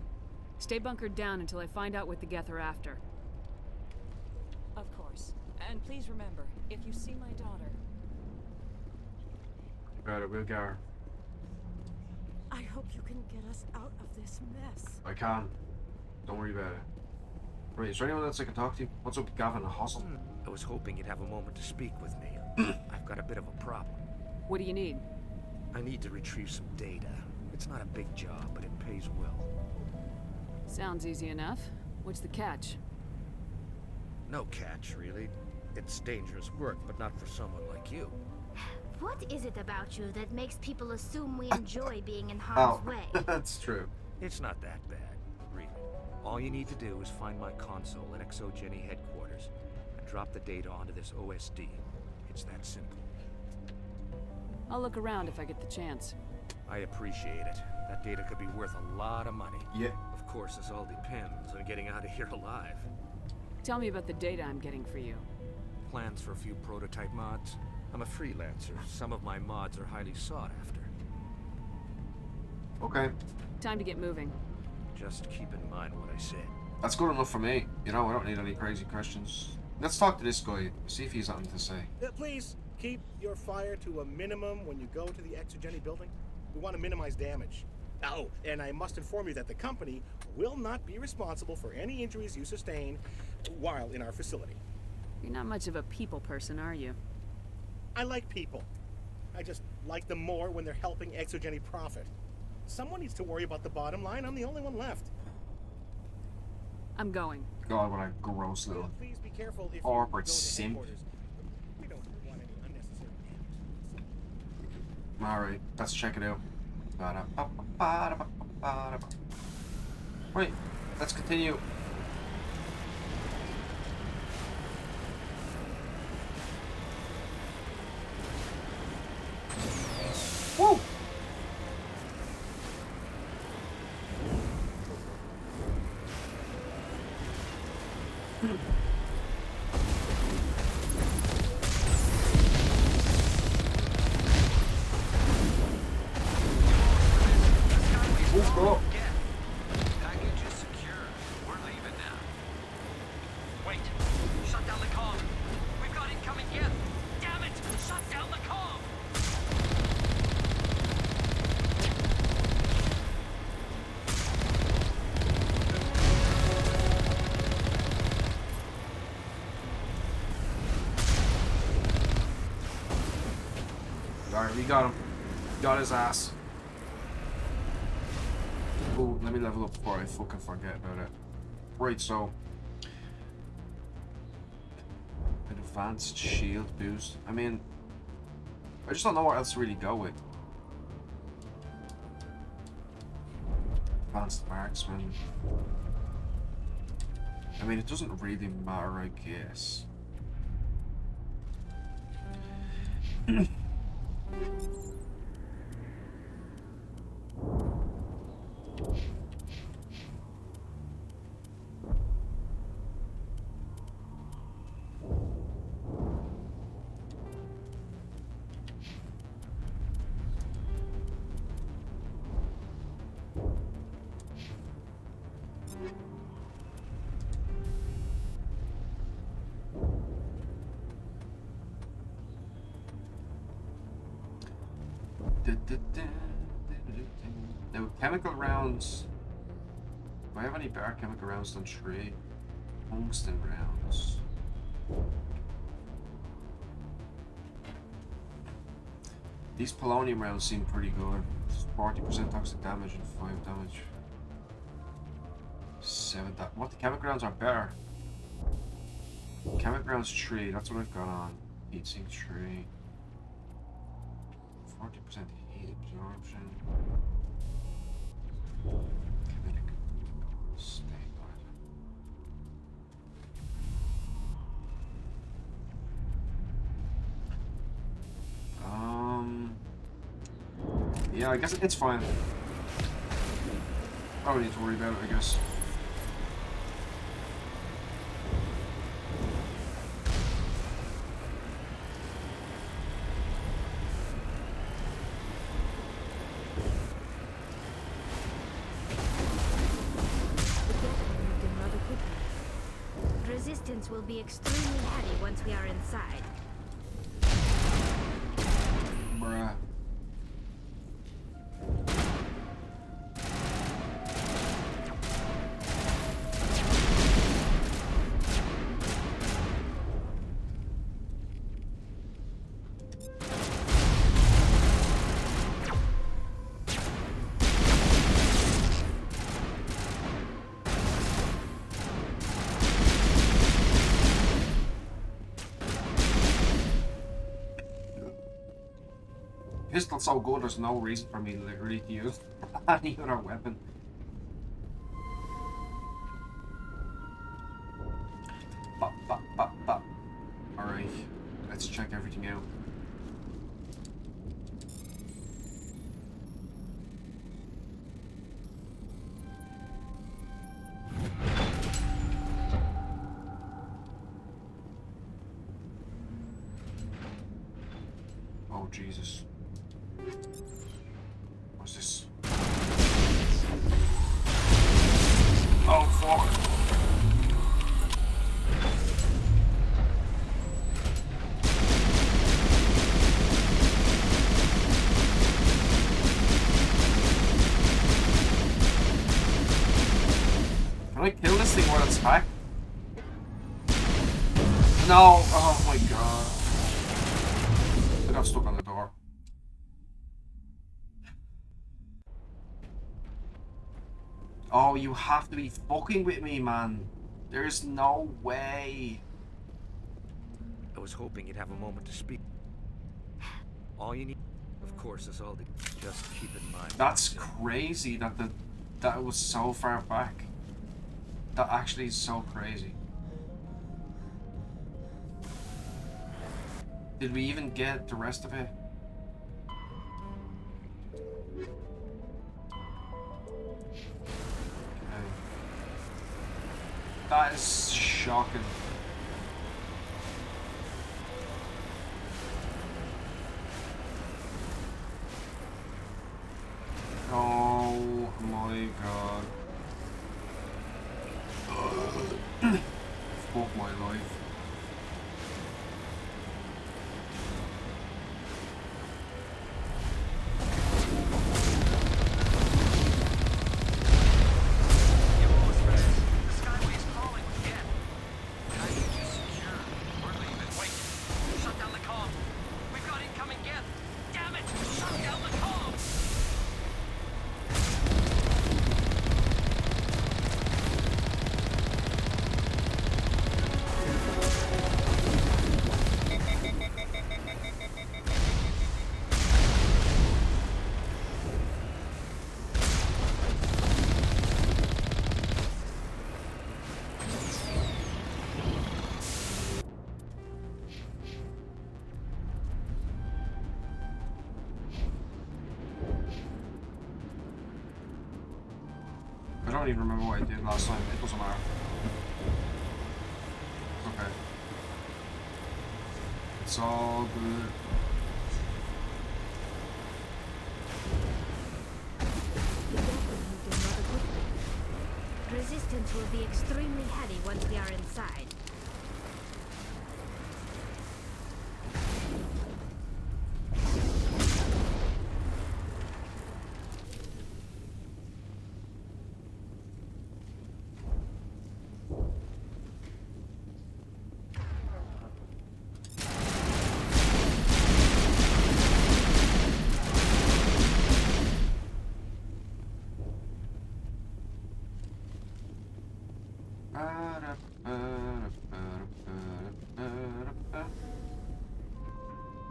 [SPEAKER 4] Stay bunkered down until I find out what the Geth are after.
[SPEAKER 17] Of course. And please remember, if you see my daughter...
[SPEAKER 1] Right, we'll get her.
[SPEAKER 18] I hope you can get us out of this mess.
[SPEAKER 1] I can. Don't worry about it. Right, is there anyone else I can talk to? What's up, Gavin? A hustle?
[SPEAKER 19] I was hoping you'd have a moment to speak with me. I've got a bit of a problem.
[SPEAKER 4] What do you need?
[SPEAKER 19] I need to retrieve some data. It's not a big job, but it pays well.
[SPEAKER 4] Sounds easy enough. What's the catch?
[SPEAKER 19] No catch, really. It's dangerous work, but not for someone like you.
[SPEAKER 10] What is it about you that makes people assume we enjoy being in harm's way?
[SPEAKER 1] That's true.
[SPEAKER 19] It's not that bad, really. All you need to do is find my console at Exogeny headquarters and drop the data onto this OSD. It's that simple.
[SPEAKER 4] I'll look around if I get the chance.
[SPEAKER 19] I appreciate it. That data could be worth a lot of money.
[SPEAKER 1] Yeah.
[SPEAKER 19] Of course, this all depends on getting out of here alive.
[SPEAKER 4] Tell me about the data I'm getting for you.
[SPEAKER 19] Plans for a few prototype mods? I'm a freelancer. Some of my mods are highly sought after.
[SPEAKER 1] Okay.
[SPEAKER 4] Time to get moving.
[SPEAKER 19] Just keep in mind what I said.
[SPEAKER 1] That's good enough for me. You know, I don't need any crazy questions. Let's talk to this guy. See if he's something to say.
[SPEAKER 16] Please, keep your fire to a minimum when you go to the Exogeny building. We want to minimize damage. Oh, and I must inform you that the company will not be responsible for any injuries you sustain while in our facility.
[SPEAKER 4] You're not much of a people person, are you?
[SPEAKER 16] I like people. I just like them more when they're helping Exogeny profit. Someone needs to worry about the bottom line. I'm the only one left.
[SPEAKER 4] I'm going.
[SPEAKER 1] God, what a gross little
[SPEAKER 16] Please be careful if
[SPEAKER 1] corporate simp.
[SPEAKER 16] We don't want any unnecessary damage.
[SPEAKER 1] Alright, let's check it out. Right, let's continue. Woo! Let's go.
[SPEAKER 20] Package is secure. We're leaving now. Wait. Shut down the comm. We've got incoming Geth. Damn it! Shut down the comm!
[SPEAKER 1] Alright, we got him. Got his ass. Oh, let me level up before I fucking forget about it. Right, so an advanced shield boost. I mean, I just don't know what else to really go with. Advanced marksman. I mean, it doesn't really matter, I guess. Now, chemical rounds. Do I have any better chemical rounds than tree? Tungsten rounds. These polonium rounds seem pretty good. 40% toxic damage and 5 damage. 7 what? The chemical rounds are better. Chemical rounds tree, that's what I've got on. Heat sink tree. 40% heat absorption. Kinetic stabilizer. Yeah, I guess it's fine. I don't need to worry about it, I guess.
[SPEAKER 10] Resistance will be extremely heavy once we are inside.
[SPEAKER 1] Bruh. Pistol's so good, there's no reason for me literally to use any other weapon. Bop, bop, bop, bop. Alright, let's check everything out. Oh, Jesus. What's this? Oh, fuck. Can I kill this thing while it's back? No! Oh my god. I got stuck on the door. Oh, you have to be fucking with me, man. There's no way.
[SPEAKER 19] I was hoping you'd have a moment to speak. All you need, of course, is all the... Just keep in mind...
[SPEAKER 1] That's crazy that that it was so far back. That actually is so crazy. Did we even get the rest of it? Okay. That is shocking. Oh my god. Fuck my life. I don't even remember what I did last time. It doesn't matter. Okay. It's all good.
[SPEAKER 10] Resistance will be extremely heavy once we are inside.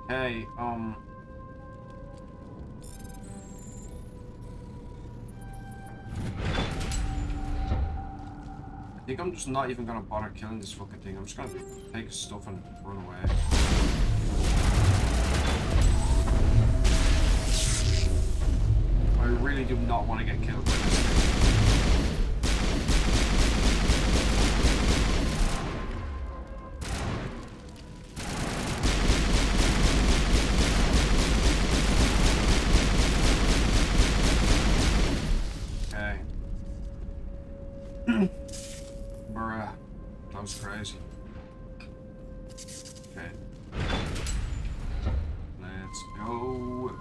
[SPEAKER 1] Hey, I think I'm just not even gonna bother killing this fucking thing. I'm just gonna take his stuff and run away. I really do not want to get killed by this thing. Okay. Bruh. That was crazy. Okay. Let's go.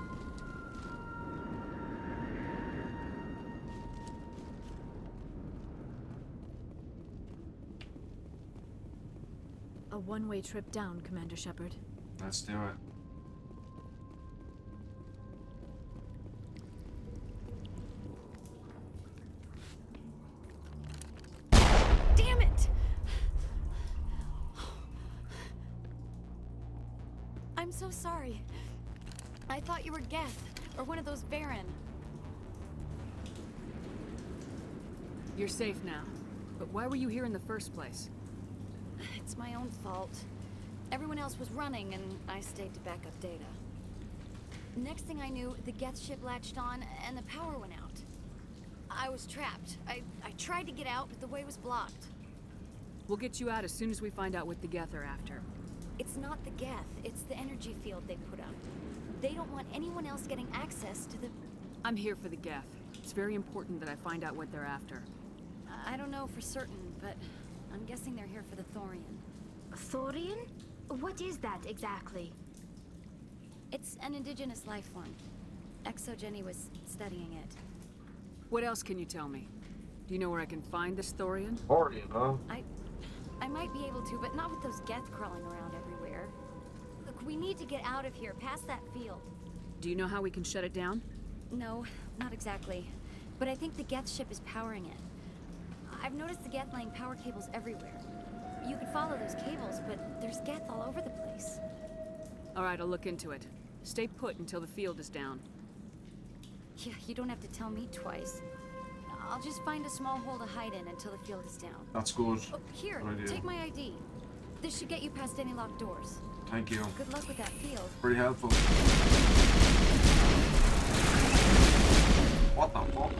[SPEAKER 4] A one-way trip down, Commander Shepard.
[SPEAKER 1] Let's do it.
[SPEAKER 4] Damn it! I'm so sorry. I thought you were Geth, or one of those Baron. You're safe now. But why were you here in the first place?
[SPEAKER 10] It's my own fault. Everyone else was running, and I stayed to back up data. Next thing I knew, the Geth ship latched on, and the power went out. I was trapped. I tried to get out, but the way was blocked.
[SPEAKER 4] We'll get you out as soon as we find out what the Geth are after.
[SPEAKER 10] It's not the Geth, it's the energy field they put up. They don't want anyone else getting access to the...
[SPEAKER 4] I'm here for the Geth. It's very important that I find out what they're after.
[SPEAKER 10] I don't know for certain, but I'm guessing they're here for the Thorian. Thorian? What is that exactly? It's an indigenous life form. ExoGenny was studying it.
[SPEAKER 4] What else can you tell me? Do you know where I can find this Thorian?
[SPEAKER 1] Thorian, huh?
[SPEAKER 10] I might be able to, but not with those Geth crawling around everywhere. Look, we need to get out of here, past that field.
[SPEAKER 4] Do you know how we can shut it down?
[SPEAKER 10] No, not exactly. But I think the Geth ship is powering it. I've noticed the Geth laying power cables everywhere. You could follow those cables, but there's Geth all over the place.
[SPEAKER 4] All right, I'll look into it. Stay put until the field is down.
[SPEAKER 10] Yeah, you don't have to tell me twice. I'll just find a small hole to hide in until the field is down.
[SPEAKER 1] That's good.
[SPEAKER 10] Oh, here,
[SPEAKER 1] Good idea.
[SPEAKER 10] take my ID. This should get you past any locked doors.
[SPEAKER 1] Thank you.
[SPEAKER 10] Good luck with that field.
[SPEAKER 1] Pretty helpful. What the fuck?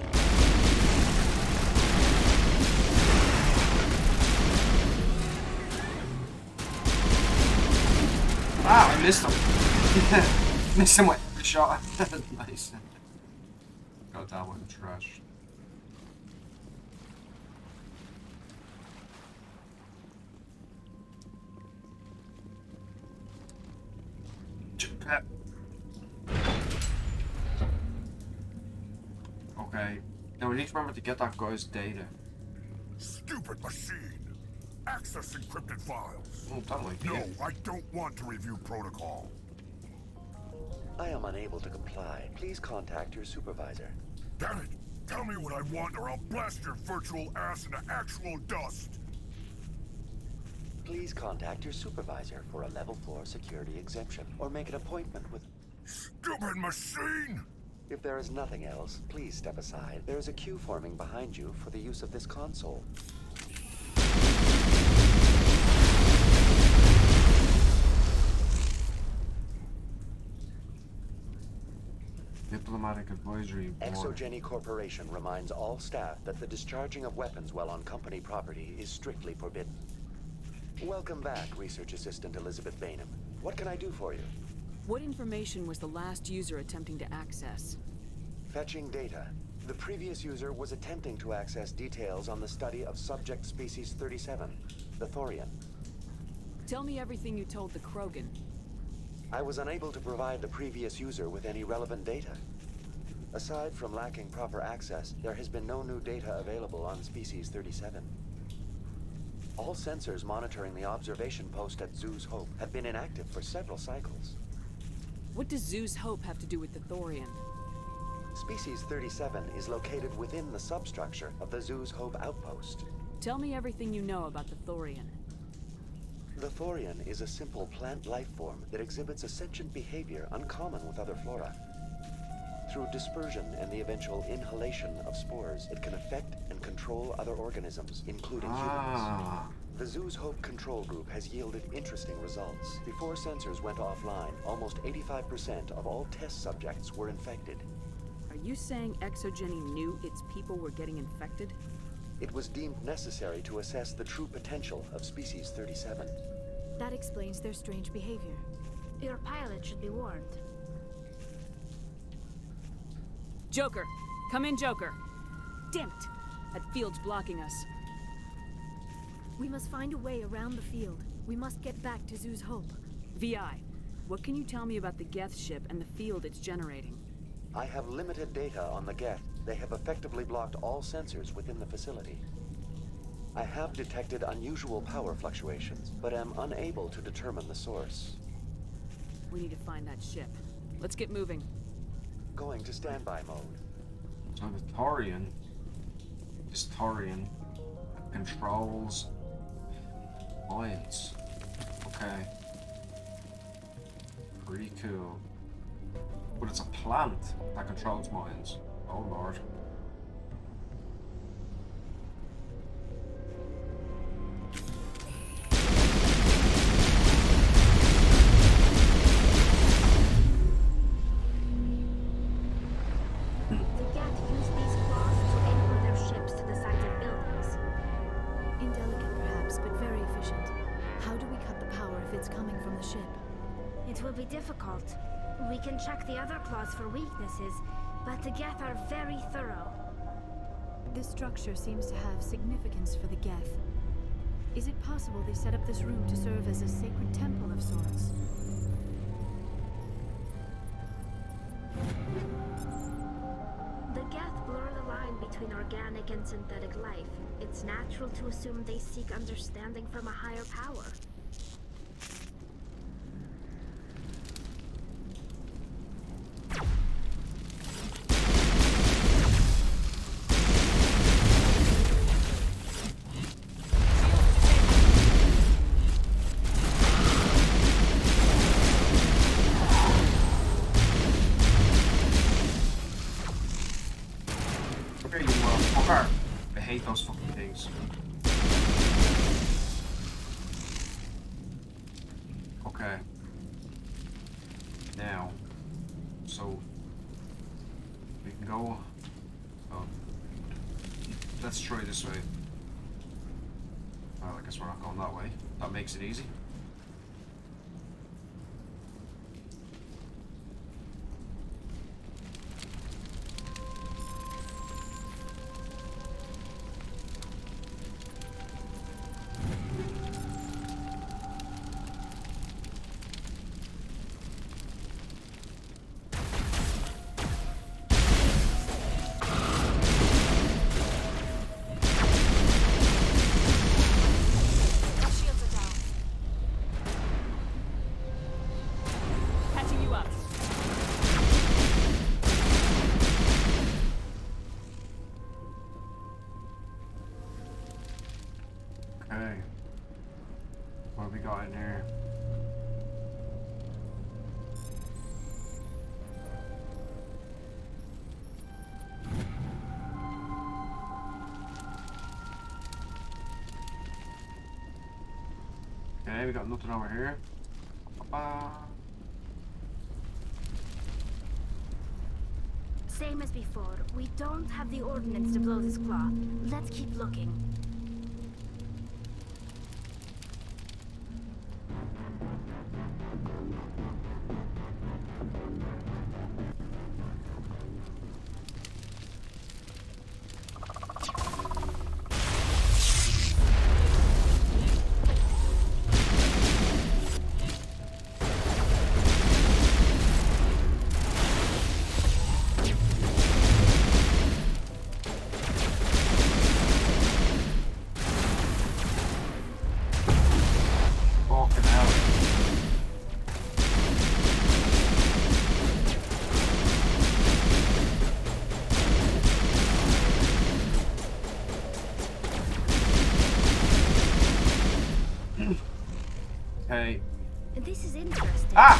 [SPEAKER 1] Ah, I missed him. Missed him with a shot. Nice. Got that one trash. Okay. Now we need to remember to get that guy's data.
[SPEAKER 3] Stupid machine! Access encrypted files.
[SPEAKER 1] Oh, that might be
[SPEAKER 3] No,
[SPEAKER 1] it.
[SPEAKER 3] I don't want to review protocol.
[SPEAKER 21] I am unable to comply. Please contact your supervisor.
[SPEAKER 3] Damn it! Tell me what I want or I'll blast your virtual ass into actual dust!
[SPEAKER 21] Please contact your supervisor for a level 4 security exemption, or make an appointment with...
[SPEAKER 3] Stupid machine!
[SPEAKER 21] If there is nothing else, please step aside. There is a queue forming behind you for the use of this console.
[SPEAKER 1] Diplomatic advisory board.
[SPEAKER 21] ExoGenny Corporation reminds all staff that the discharging of weapons while on company property is strictly forbidden. Welcome back, Research Assistant Elizabeth Bainham. What can I do for you?
[SPEAKER 4] What information was the last user attempting to access?
[SPEAKER 21] Fetching data. The previous user was attempting to access details on the study of subject species 37, the Thorian.
[SPEAKER 4] Tell me everything you told the Krogan.
[SPEAKER 21] I was unable to provide the previous user with any relevant data. Aside from lacking proper access, there has been no new data available on species 37. All sensors monitoring the observation post at Zeus Hope have been inactive for several cycles.
[SPEAKER 4] What does Zeus Hope have to do with the Thorian?
[SPEAKER 21] Species 37 is located within the substructure of the Zeus Hope outpost.
[SPEAKER 4] Tell me everything you know about the Thorian.
[SPEAKER 21] The Thorian is a simple plant life form that exhibits a sentient behavior uncommon with other flora. Through dispersion and the eventual inhalation of spores, it can affect and control other organisms, including humans. The Zeus Hope control group has yielded interesting results. Before sensors went offline, almost 85% of all test subjects were infected.
[SPEAKER 4] Are you saying Exogeny knew its people were getting infected?
[SPEAKER 21] It was deemed necessary to assess the true potential of Species 37.
[SPEAKER 10] That explains their strange behavior.
[SPEAKER 2] Your pilot should be warned.
[SPEAKER 4] Joker! Come in, Joker! Damn it! That field's blocking us.
[SPEAKER 10] We must find a way around the field. We must get back to Zoo's Hope.
[SPEAKER 4] VI, what can you tell me about the Geth ship and the field it's generating?
[SPEAKER 21] I have limited data on the Geth. They have effectively blocked all sensors within the facility. I have detected unusual power fluctuations, but am unable to determine the source.
[SPEAKER 4] We need to find that ship. Let's get moving.
[SPEAKER 21] Going to standby mode.
[SPEAKER 1] So the Taurian controls mines. Okay. Pretty cool. But it's a plant that controls mines. Oh lord.
[SPEAKER 2] The Geth use these claws to anchor their ships to the sides of buildings.
[SPEAKER 10] Indelicate perhaps, but very efficient. How do we cut the power if it's coming from the ship?
[SPEAKER 2] It will be difficult. We can check the other claws for weaknesses, but the Geth are very thorough.
[SPEAKER 10] This structure seems to have significance for the Geth. Is it possible they set up this room to serve as a sacred temple of sorts?
[SPEAKER 2] The Geth blur the line between organic and synthetic life. It's natural to assume they seek understanding from a higher power.
[SPEAKER 1] Okay, you fucker. I hate those fucking things. Okay. Now, so we can go. Oh, let's try this way. Well, I guess we're not going that way. That makes it easy.
[SPEAKER 2] Our shields are down.
[SPEAKER 4] Patching you up.
[SPEAKER 1] Okay. What have we got in here? Okay, we got nothing over here. Ba-ba.
[SPEAKER 2] Same as before. We don't have the ordnance to blow this claw. Let's keep looking.
[SPEAKER 1] Fucking hell. Hey.
[SPEAKER 2] This is interesting.
[SPEAKER 1] Ah!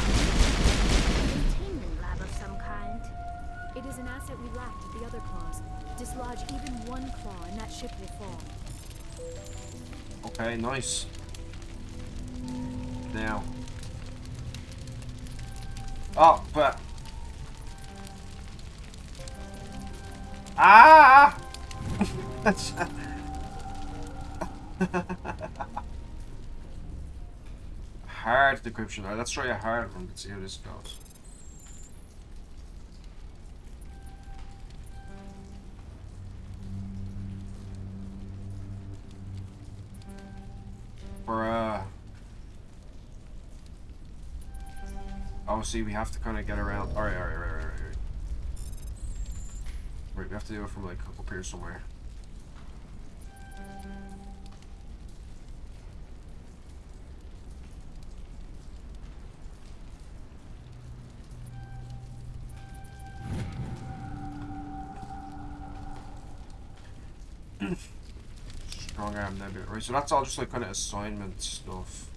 [SPEAKER 2] Containment lab of some kind.
[SPEAKER 10] It is an asset we lacked at the other claws. Dislodge even one claw and that ship will fall.
[SPEAKER 1] Okay, nice. Now. Oh, but Ah! Hard decryption. Alright, let's try a hard one. Let's see how this goes. For obviously we have to kind of get around. Alright. Right, we have to do it from like up here somewhere. Strong arm nebula. Right, so that's all just like kind of assignment stuff.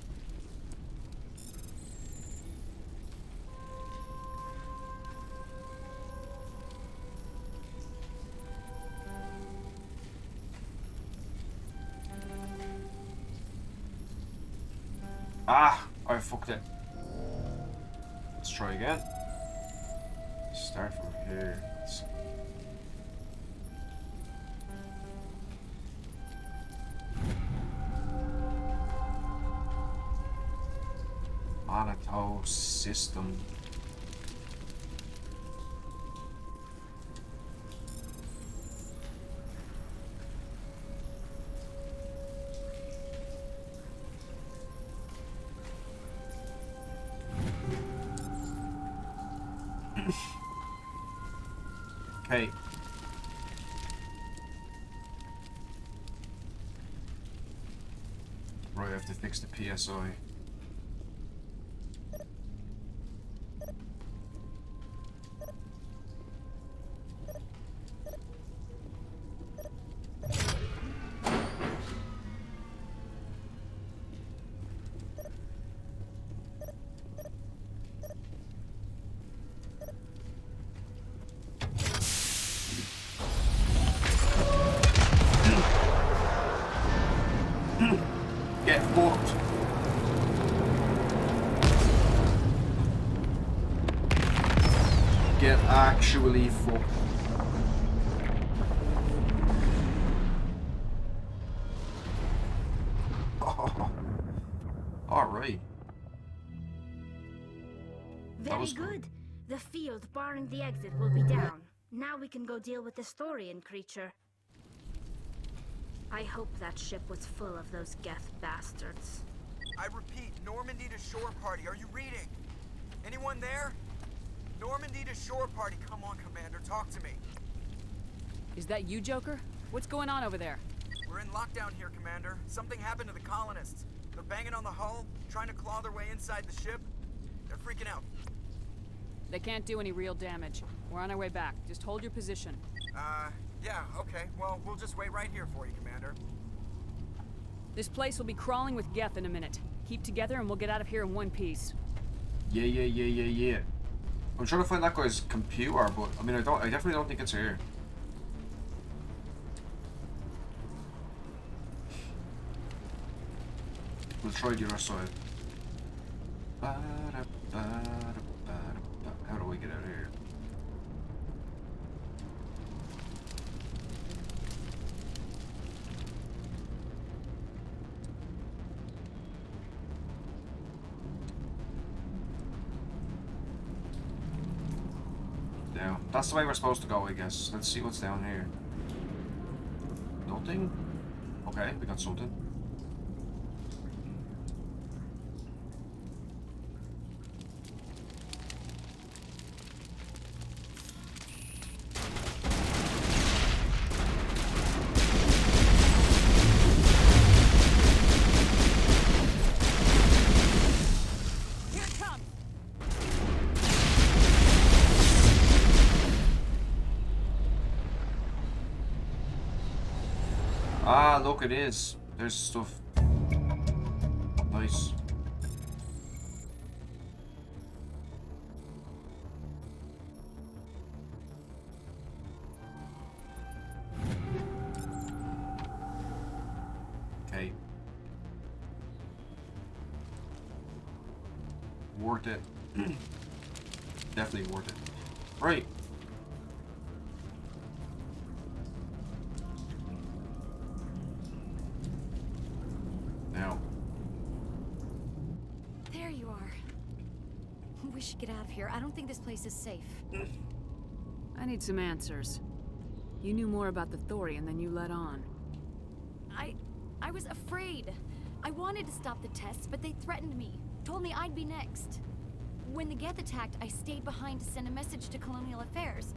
[SPEAKER 1] Ah! I fucked it. Let's try again. Start from here. Monotone system. Okay. Right, I have to fix the PSI. Get fucked. Get actually fucked. Oh. Alright.
[SPEAKER 2] Very good. The field barring the exit will be down. Now we can go deal with the Storian creature. I hope that ship was full of those Geth bastards.
[SPEAKER 6] I repeat, Normandy to shore party. Are you reading? Anyone there? Normandy to shore party. Come on, Commander. Talk to me.
[SPEAKER 4] Is that you, Joker? What's going on over there?
[SPEAKER 6] We're in lockdown here, Commander. Something happened to the colonists. They're banging on the hull, trying to claw their way inside the ship. They're freaking out.
[SPEAKER 4] They can't do any real damage. We're on our way back. Just hold your position.
[SPEAKER 6] Yeah, okay. Well, we'll just wait right here for you, Commander.
[SPEAKER 4] This place will be crawling with Geth in a minute. Keep together and we'll get out of here in one piece.
[SPEAKER 1] Yeah. I'm trying to find that guy's computer, but I mean, I definitely don't think it's here. We'll try the other side. How do we get out of here? Down. That's the way we're supposed to go, I guess. Let's see what's down here. Nothing? Okay, we got something. Ah, look, it is. There's stuff. Nice. Okay. Worth it. Definitely worth it. Right.
[SPEAKER 10] we should get out of here. I don't think this place is safe.
[SPEAKER 4] I need some answers. You knew more about the Thorian than you let on.
[SPEAKER 10] I was afraid. I wanted to stop the tests, but they threatened me. Told me I'd be next. When the Geth attacked, I stayed behind to send a message to Colonial Affairs.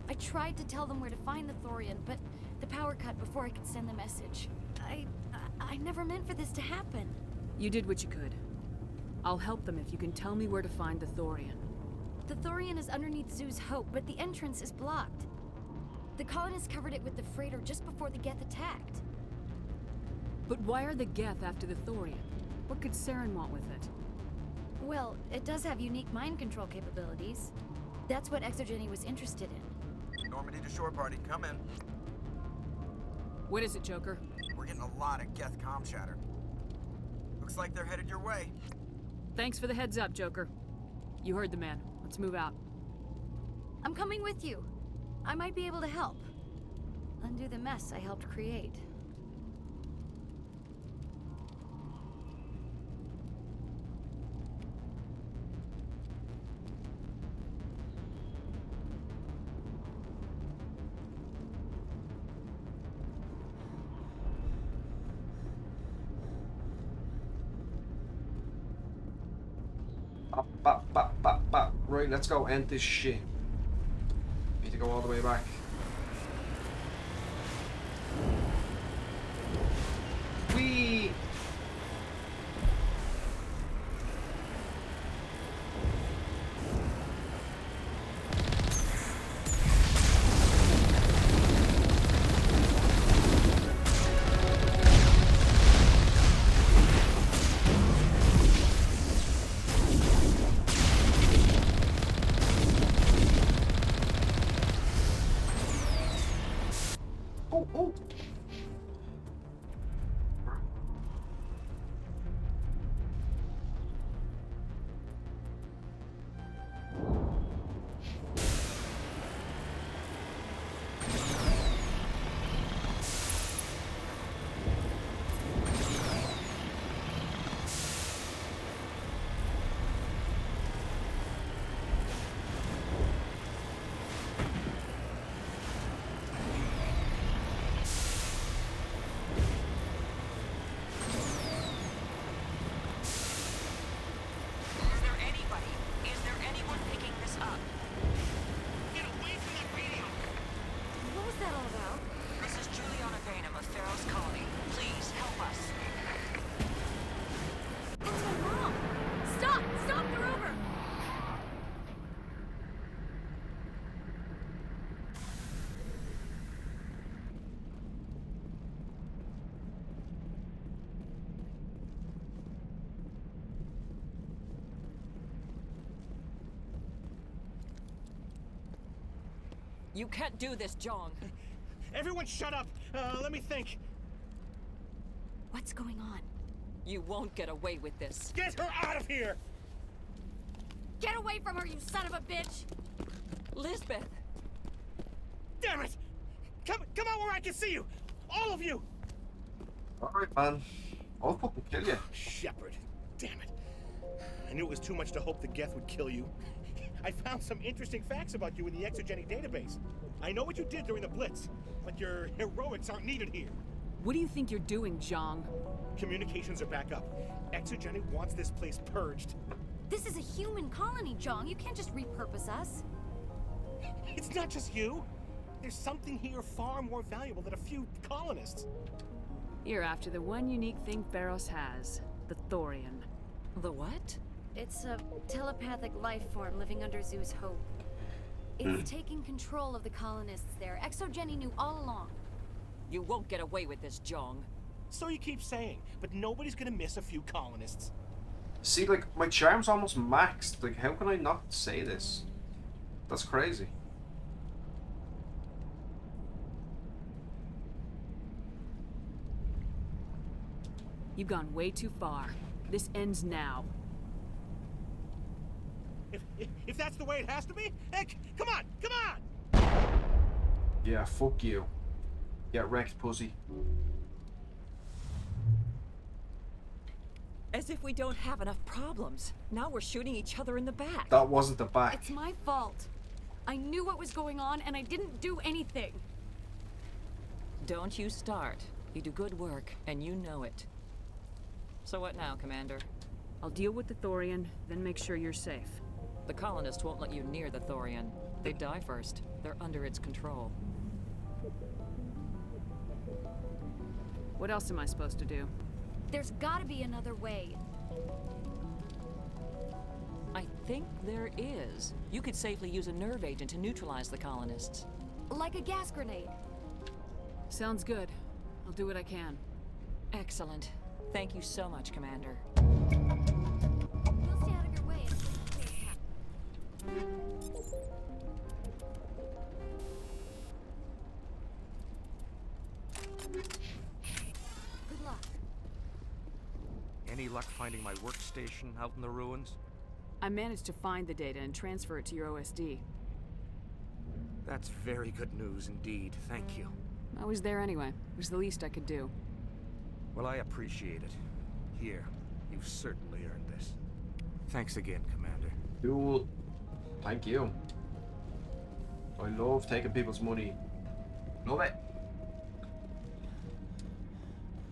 [SPEAKER 10] I tried to tell them where to find the Thorian, but the power cut before I could send the message. I never meant for this to happen.
[SPEAKER 4] You did what you could. I'll help them if you can tell me where to find the Thorian.
[SPEAKER 10] The Thorian is underneath Zoo's Hope, but the entrance is blocked. The colonists covered it with the freighter just before the Geth attacked.
[SPEAKER 4] But why are the Geth after the Thorian? What could Saren want with it?
[SPEAKER 10] Well, it does have unique mind control capabilities. That's what Exogeny was interested in.
[SPEAKER 6] Normandy to shore party, come in.
[SPEAKER 4] What is it, Joker?
[SPEAKER 6] We're getting a lot of Geth comm chatter. Looks like they're headed your way.
[SPEAKER 4] Thanks for the heads up, Joker. You heard the man. Let's move out.
[SPEAKER 10] I'm coming with you. I might be able to help. Undo the mess I helped create.
[SPEAKER 1] Right, let's go end this shit. Need to go all the way back. Whee!
[SPEAKER 17] You can't do this, John.
[SPEAKER 16] Everyone shut up! Let me think.
[SPEAKER 10] What's going on?
[SPEAKER 17] You won't get away with this.
[SPEAKER 16] Get her out of here!
[SPEAKER 10] Get away from her, you son of a bitch!
[SPEAKER 17] Lisbeth!
[SPEAKER 16] Damn it! Come out where I can see you! All of you!
[SPEAKER 1] Alright, man. I'll fucking kill you.
[SPEAKER 16] Shepard. Damn it. I knew it was too much to hope the Geth would kill you. I found some interesting facts about you in the Exogeny database. I know what you did during the Blitz, but your heroics aren't needed here.
[SPEAKER 4] What do you think you're doing, Zhang?
[SPEAKER 16] Communications are back up. Exogeny wants this place purged.
[SPEAKER 10] This is a human colony, Zhang. You can't just repurpose us.
[SPEAKER 16] It's not just you. There's something here far more valuable than a few colonists.
[SPEAKER 4] You're after the one unique thing Feros has, the Thorian.
[SPEAKER 17] The what?
[SPEAKER 10] It's a telepathic life form living under Zoo's Hope. It's taking control of the colonists there. Exogeny knew all along.
[SPEAKER 17] You won't get away with this, Jong.
[SPEAKER 16] So you keep saying, but nobody's gonna miss a few colonists.
[SPEAKER 1] See, like, my charm's almost maxed. Like, how can I not say this? That's crazy.
[SPEAKER 4] You've gone way too far. This ends now.
[SPEAKER 16] If that's the way it has to be, heck, come on!
[SPEAKER 1] Yeah, fuck you. Get wrecked, pussy.
[SPEAKER 17] As if we don't have enough problems. Now we're shooting each other in the back.
[SPEAKER 1] That wasn't the back.
[SPEAKER 4] It's my fault. I knew what was going on and I didn't do anything.
[SPEAKER 17] Don't you start. You do good work, and you know it. So what now, Commander?
[SPEAKER 4] I'll deal with the Thorian, then make sure you're safe.
[SPEAKER 17] The colonists won't let you near the Thorian. They die first. They're under its control.
[SPEAKER 4] What else am I supposed to do?
[SPEAKER 10] There's gotta be another way.
[SPEAKER 17] I think there is. You could safely use a nerve agent to neutralize the colonists.
[SPEAKER 10] Like a gas grenade.
[SPEAKER 4] Sounds good. I'll do what I can.
[SPEAKER 17] Excellent. Thank you so much, Commander.
[SPEAKER 10] We'll stay out of your way until you clear the path. Good luck.
[SPEAKER 19] Any luck finding my workstation out in the ruins?
[SPEAKER 4] I managed to find the data and transfer it to your OSD.
[SPEAKER 19] That's very good news indeed. Thank you.
[SPEAKER 4] I was there anyway. It was the least I could do.
[SPEAKER 19] Well, I appreciate it. Here, you've certainly earned this. Thanks again, Commander.
[SPEAKER 1] Cool. Thank you. I love taking people's money. Love it.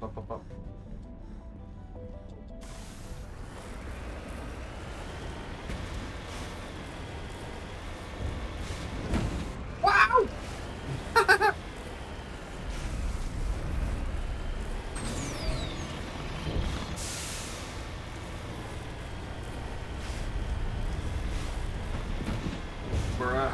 [SPEAKER 1] Up, up, up. Wow! Bruh.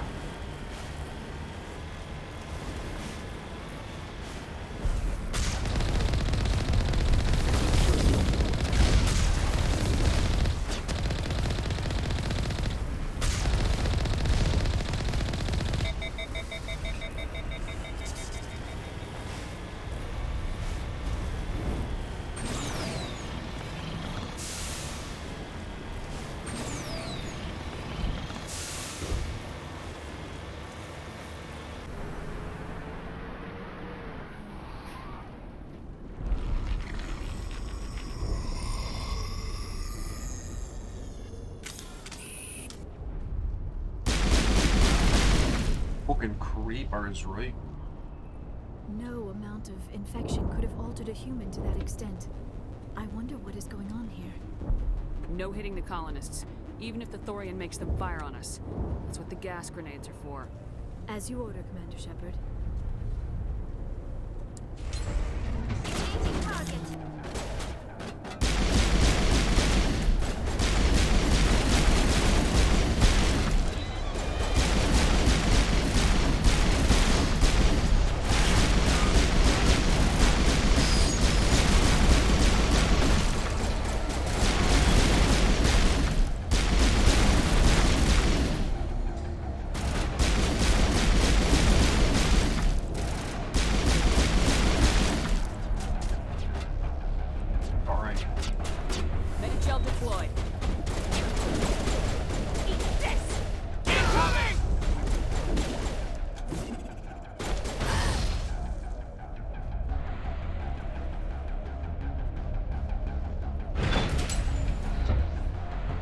[SPEAKER 1] Fucking creepers, right?
[SPEAKER 12] No amount of infection could have altered a human to that extent. I wonder what is going on here.
[SPEAKER 4] No hitting the colonists, even if the Thorian makes them fire on us. That's what the gas grenades are for.
[SPEAKER 12] As you order, Commander Shepard.
[SPEAKER 2] Changing target.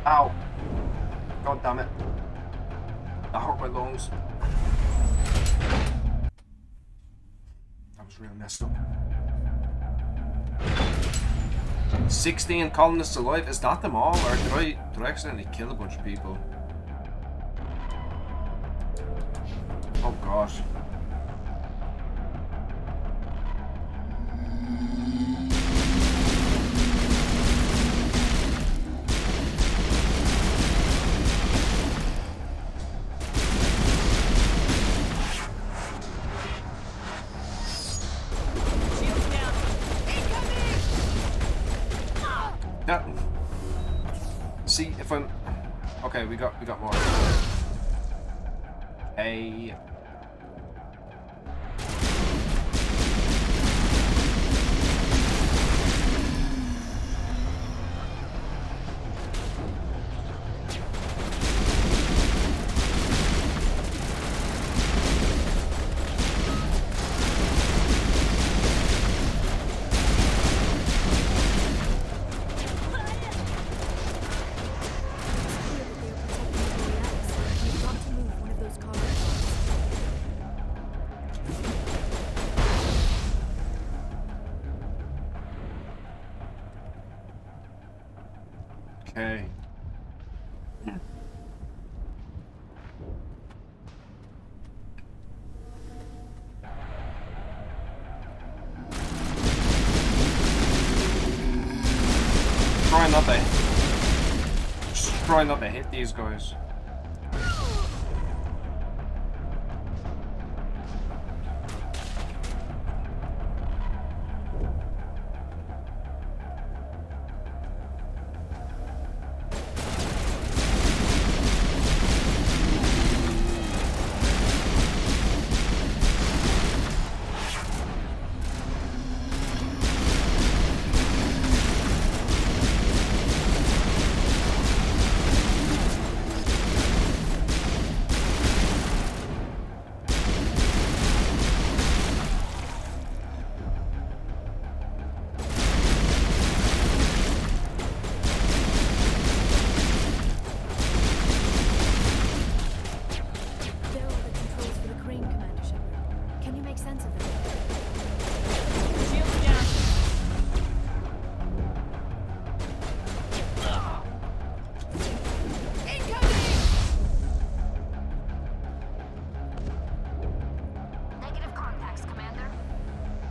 [SPEAKER 1] Ow. God damn it. That hurt my lungs. That was real messed up. 16 colonists alive. Is that them all? Or did I accidentally kill a bunch of people? Oh gosh. Yeah. See if I'm okay. We got more. Hey. Okay. Try not to hit these guys.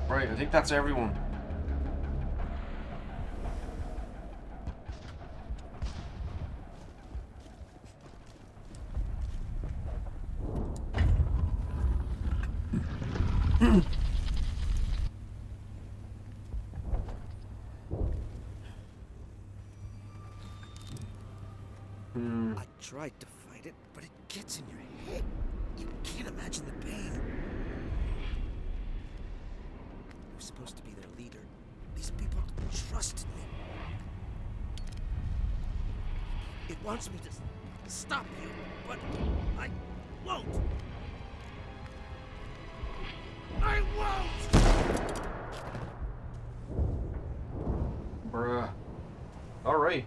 [SPEAKER 1] Right, I think that's everyone.
[SPEAKER 9] I tried to fight it, but it gets in your head. You can't imagine the pain. I was supposed to be their leader. These people trusted me. It wants me to stop you, but I won't. I won't!
[SPEAKER 1] Bruh. Alright.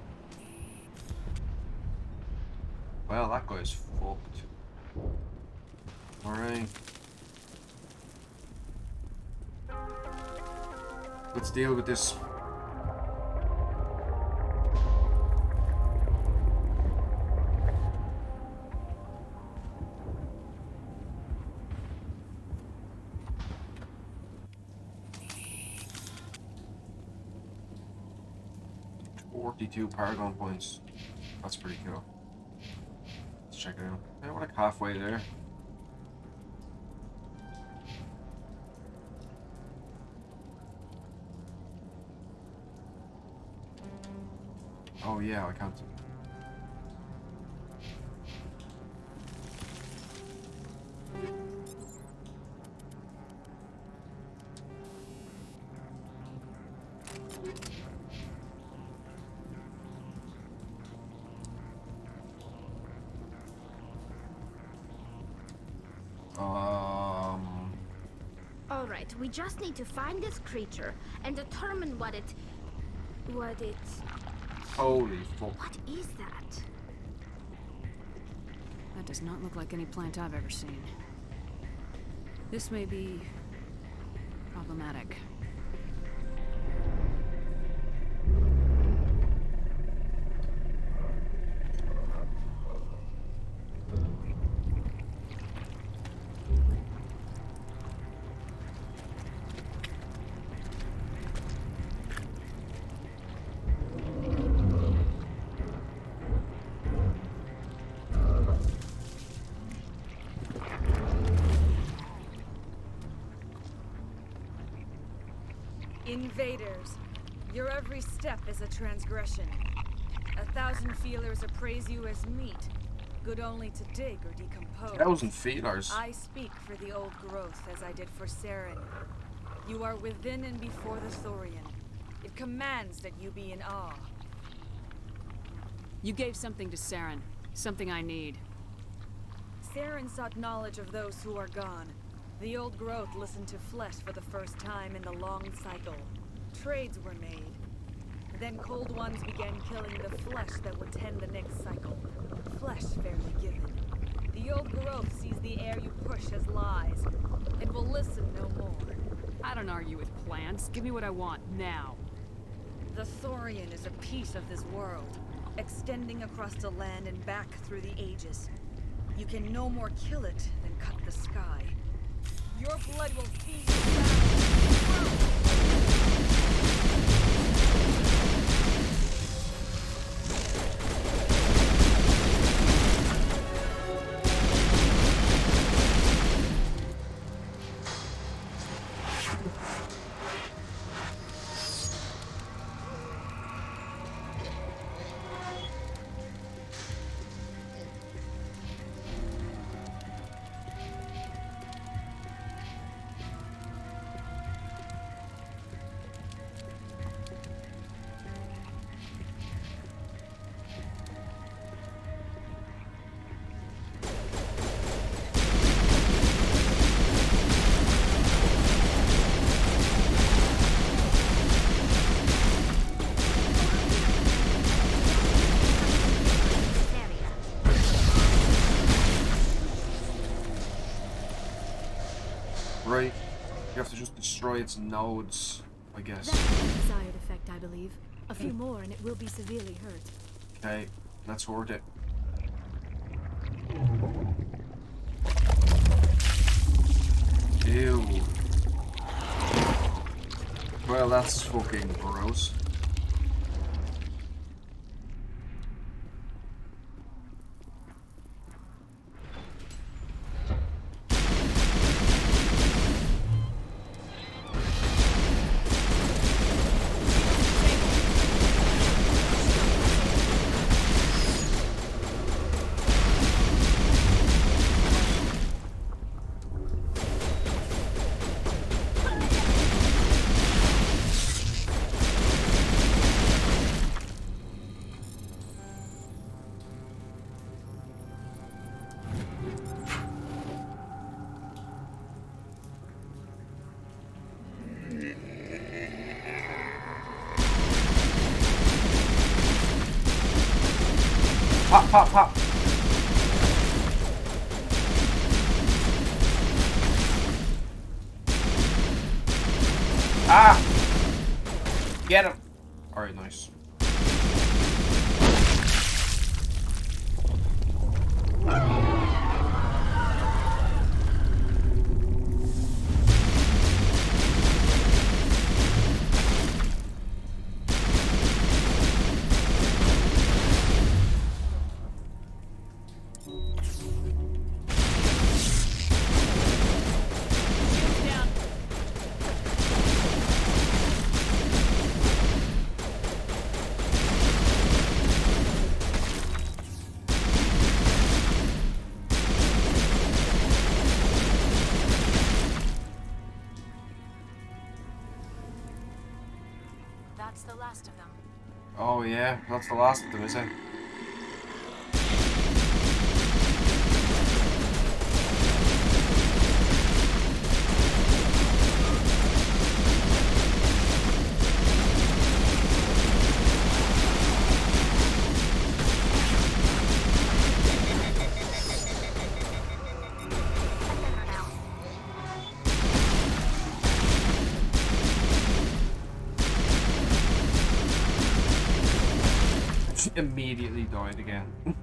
[SPEAKER 1] Well, that guy's fucked. Alright. Let's deal with this. $42 Paragon points. That's pretty cool. Let's check it out. Yeah, we're like halfway there. Oh yeah, I can't.
[SPEAKER 2] All right, we just need to find this creature and determine what it.
[SPEAKER 1] Holy fuck.
[SPEAKER 2] What is that?
[SPEAKER 4] That does not look like any plant I've ever seen. This may be problematic.
[SPEAKER 15] Invaders, your every step is a transgression. 1,000 feelers appraise you as meat, good only to dig or decompose.
[SPEAKER 1] 1,000 feelers.
[SPEAKER 15] I speak for the old growth as I did for Saren. You are within and before the Thorian. It commands that you be in awe.
[SPEAKER 4] You gave something to Saren, something I need.
[SPEAKER 15] Saren sought knowledge of those who are gone. The old growth listened to flesh for the first time in the long cycle. Trades were made. Then cold ones began killing the flesh that would tend the next cycle. Flesh fairly given. The old growth sees the air you push as lies. It will listen no more.
[SPEAKER 4] I don't argue with plants. Give me what I want, now.
[SPEAKER 15] The Thorian is a piece of this world. extending across the land and back through the ages. You can no more kill it than cut the sky. Your blood will feed the
[SPEAKER 1] Right. You have to just destroy its nodes, I guess.
[SPEAKER 12] That's the desired effect, I believe. A few more and it will be severely hurt.
[SPEAKER 1] Okay, let's hoard it. Ew. Well, that's fucking gross. Pop, pop, pop. Ah! Get him. Alright, nice.
[SPEAKER 4] That's the last of them.
[SPEAKER 1] Oh yeah, that's the last of them, is it? Immediately died again.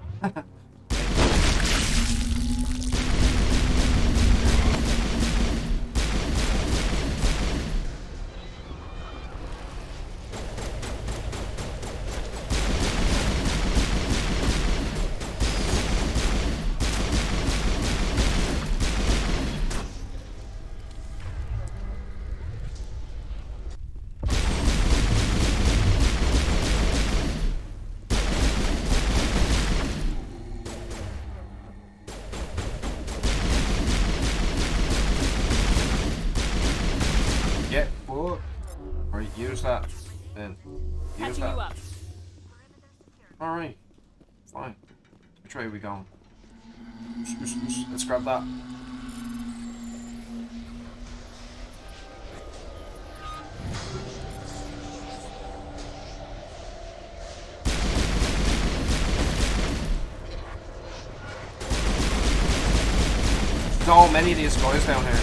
[SPEAKER 1] Get fucked. Right, use that. Then. Use
[SPEAKER 4] Patching
[SPEAKER 1] that.
[SPEAKER 4] you up.
[SPEAKER 1] Alright. Fine. Which way are we going? Let's grab that. So many of these guys down here.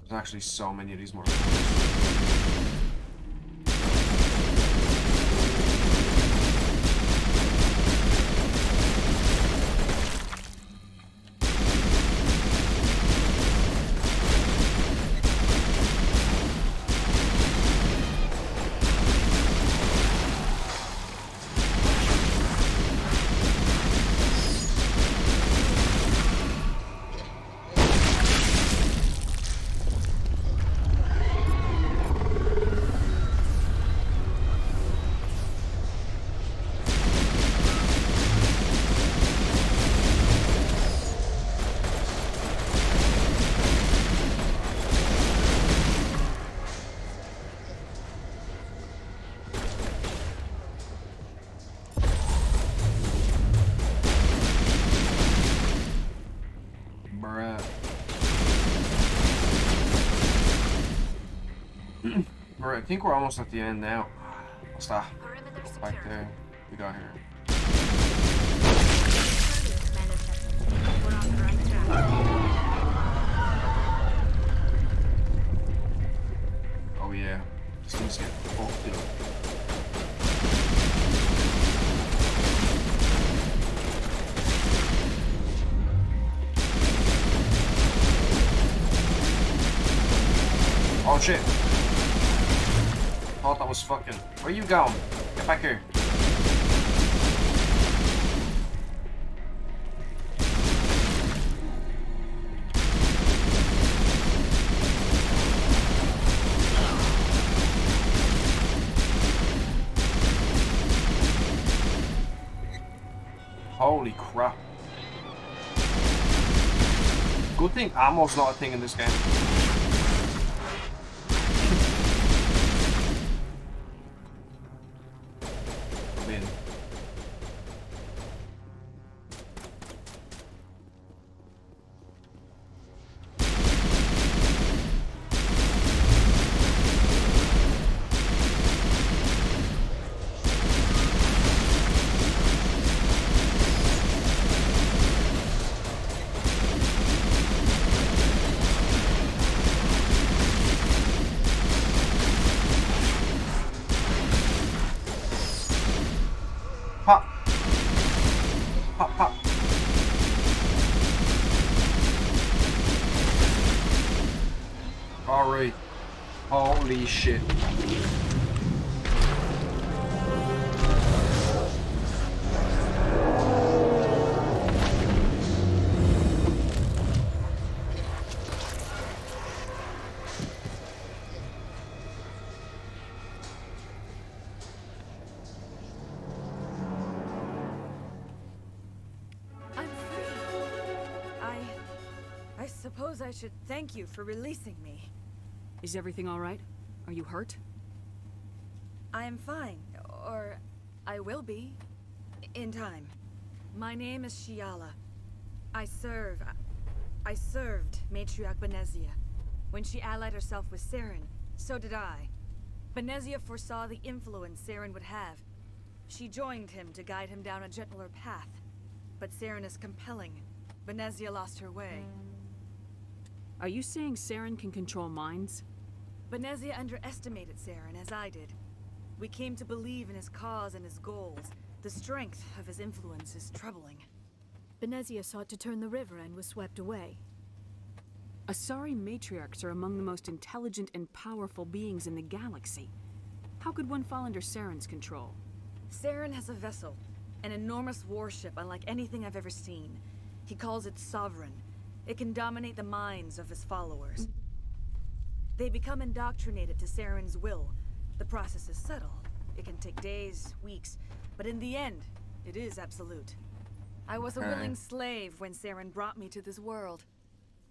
[SPEAKER 1] There's actually so many of these more. Alright, I think we're almost at the end now. What's that? Back there. We got here.
[SPEAKER 2] We're on the right track.
[SPEAKER 1] Oh yeah. This thing's getting fucked up. Oh shit. Thought that was fucking... Where you going? Get back here. Holy crap. Good thing ammo's not a thing in this game. Win. Pop. Pop, pop. Alright. Holy shit.
[SPEAKER 15] I suppose I should thank you for releasing me.
[SPEAKER 4] Is everything all right? Are you hurt?
[SPEAKER 15] I am fine, or I will be, in time. My name is Shiala. I served Matriarch Benezia. When she allied herself with Saren, so did I. Benezia foresaw the influence Saren would have. She joined him to guide him down a gentler path. But Saren is compelling. Benezia lost her way.
[SPEAKER 4] Are you saying Saren can control minds?
[SPEAKER 15] Benezia underestimated Saren, as I did. We came to believe in his cause and his goals. The strength of his influence is troubling.
[SPEAKER 12] Benezia sought to turn the river and was swept away.
[SPEAKER 4] Asari matriarchs are among the most intelligent and powerful beings in the galaxy. How could one fall under Saren's control?
[SPEAKER 15] Saren has a vessel, an enormous warship unlike anything I've ever seen. He calls it Sovereign. It can dominate the minds of his followers. They become indoctrinated to Saren's will. The process is subtle. It can take days, weeks, but in the end, it is absolute. I was a willing slave when Saren brought me to this world.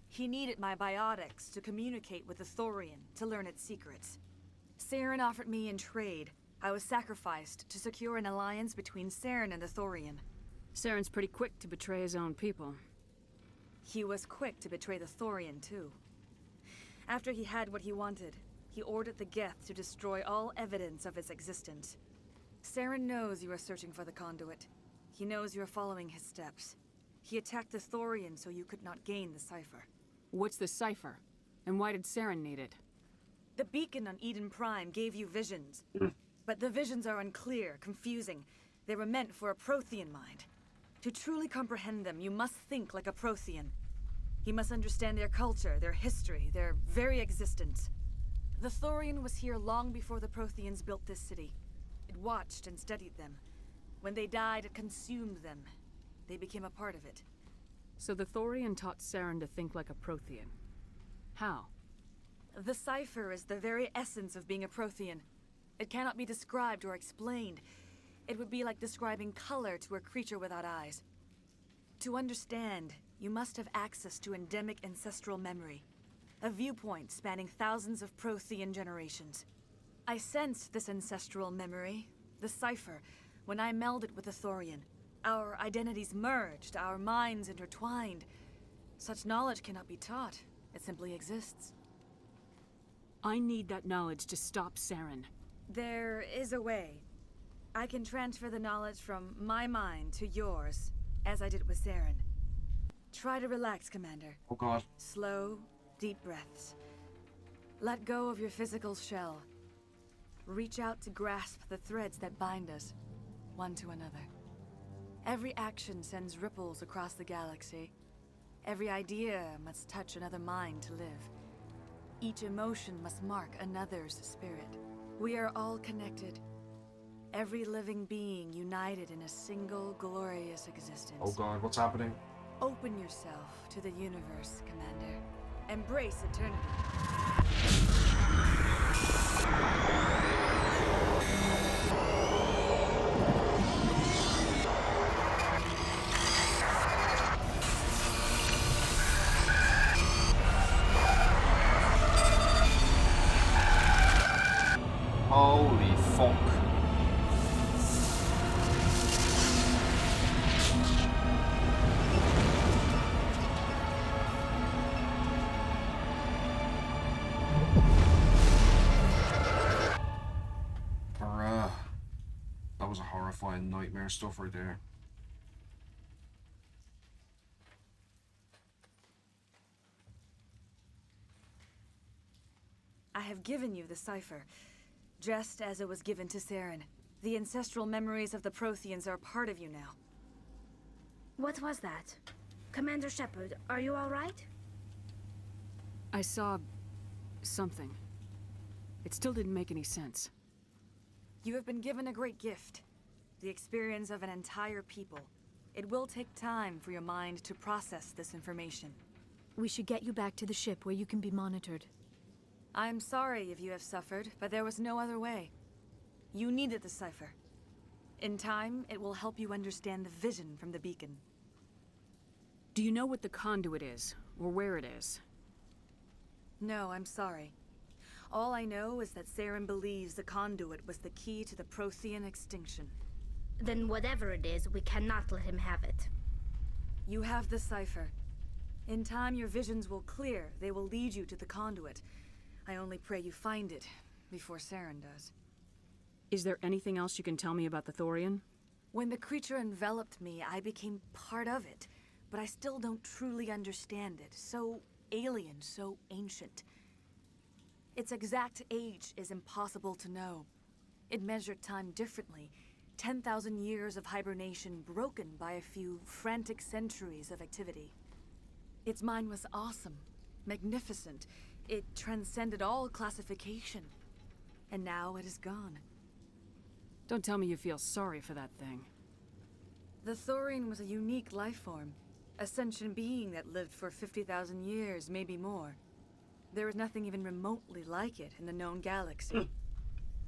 [SPEAKER 15] He needed my biotics to communicate with the Thorian, to learn its secrets. Saren offered me in trade. I was sacrificed to secure an alliance between Saren and the Thorian.
[SPEAKER 4] Saren's pretty quick to betray his own people.
[SPEAKER 15] He was quick to betray the Thorian, too. After he had what he wanted, he ordered the Geth to destroy all evidence of its existence. Saren knows you are searching for the conduit. He knows you are following his steps. He attacked the Thorian so you could not gain the cipher.
[SPEAKER 4] What's the cipher? And why did Saren need it?
[SPEAKER 15] The beacon on Eden Prime gave you visions. But the visions are unclear, confusing. They were meant for a Prothean mind. To truly comprehend them, you must think like a Prothean. You must understand their culture, their history, their very existence. The Thorian was here long before the Protheans built this city. It watched and studied them. When they died, it consumed them. They became a part of it.
[SPEAKER 4] So the Thorian taught Saren to think like a Prothean. How?
[SPEAKER 15] The cipher is the very essence of being a Prothean. It cannot be described or explained. It would be like describing color to a creature without eyes. To understand, you must have access to endemic ancestral memory. A viewpoint spanning thousands of Prothean generations. I sensed this ancestral memory, the cipher, when I melded with the Thorian. Our identities merged, our minds intertwined. Such knowledge cannot be taught. It simply exists.
[SPEAKER 4] I need that knowledge to stop Saren.
[SPEAKER 15] There is a way. I can transfer the knowledge from my mind to yours, as I did with Saren. Try to relax, Commander.
[SPEAKER 1] Oh god.
[SPEAKER 15] Slow, deep breaths. Let go of your physical shell. Reach out to grasp the threads that bind us, one to another. Every action sends ripples across the galaxy. Every idea must touch another mind to live. Each emotion must mark another's spirit. We are all connected. Every living being united in a single glorious existence.
[SPEAKER 1] Oh god, what's happening?
[SPEAKER 15] Open yourself to the universe, Commander. Embrace eternity.
[SPEAKER 1] Holy fuck. Bruh. That was a horrifying nightmare stuff right there.
[SPEAKER 15] I have given you the cipher, just as it was given to Saren. The ancestral memories of the Protheans are part of you now.
[SPEAKER 2] What was that? Commander Shepard, are you all right?
[SPEAKER 4] I saw something. It still didn't make any sense.
[SPEAKER 15] You have been given a great gift. The experience of an entire people. It will take time for your mind to process this information.
[SPEAKER 12] We should get you back to the ship where you can be monitored.
[SPEAKER 15] I'm sorry if you have suffered, but there was no other way. You needed the cipher. In time, it will help you understand the vision from the beacon.
[SPEAKER 4] Do you know what the conduit is, or where it is?
[SPEAKER 15] No, I'm sorry. All I know is that Saren believes the conduit was the key to the Prothean extinction.
[SPEAKER 2] Then whatever it is, we cannot let him have it.
[SPEAKER 15] You have the cipher. In time, your visions will clear. They will lead you to the conduit. I only pray you find it before Saren does.
[SPEAKER 4] Is there anything else you can tell me about the Thorian?
[SPEAKER 15] When the creature enveloped me, I became part of it, but I still don't truly understand it. So alien, so ancient. Its exact age is impossible to know. It measured time differently. 10,000 years of hibernation broken by a few frantic centuries of activity. Its mind was awesome, magnificent. It transcended all classification. And now it is gone.
[SPEAKER 4] Don't tell me you feel sorry for that thing.
[SPEAKER 15] The Thorian was a unique life form. A sentient being that lived for 50,000 years, maybe more. There is nothing even remotely like it in the known galaxy.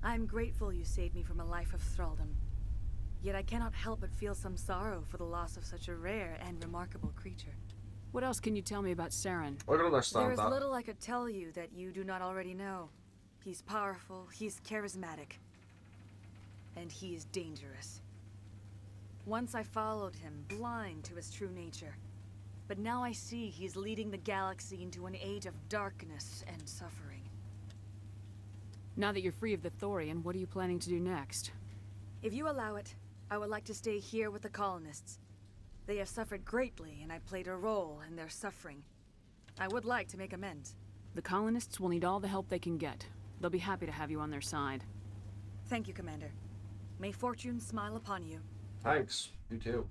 [SPEAKER 15] I'm grateful you saved me from a life of thraldom. Yet I cannot help but feel some sorrow for the loss of such a rare and remarkable creature.
[SPEAKER 4] What else can you tell me about Saren?
[SPEAKER 1] I don't understand
[SPEAKER 15] There is
[SPEAKER 1] that.
[SPEAKER 15] little I could tell you that you do not already know. He's powerful, he's charismatic. And he is dangerous. Once I followed him, blind to his true nature. But now I see he's leading the galaxy into an age of darkness and suffering.
[SPEAKER 4] Now that you're free of the Thorian, what are you planning to do next?
[SPEAKER 15] If you allow it, I would like to stay here with the colonists. They have suffered greatly, and I played a role in their suffering. I would like to make amends.
[SPEAKER 4] The colonists will need all the help they can get. They'll be happy to have you on their side.
[SPEAKER 15] Thank you, Commander. May fortune smile upon you.
[SPEAKER 1] Thanks. You too.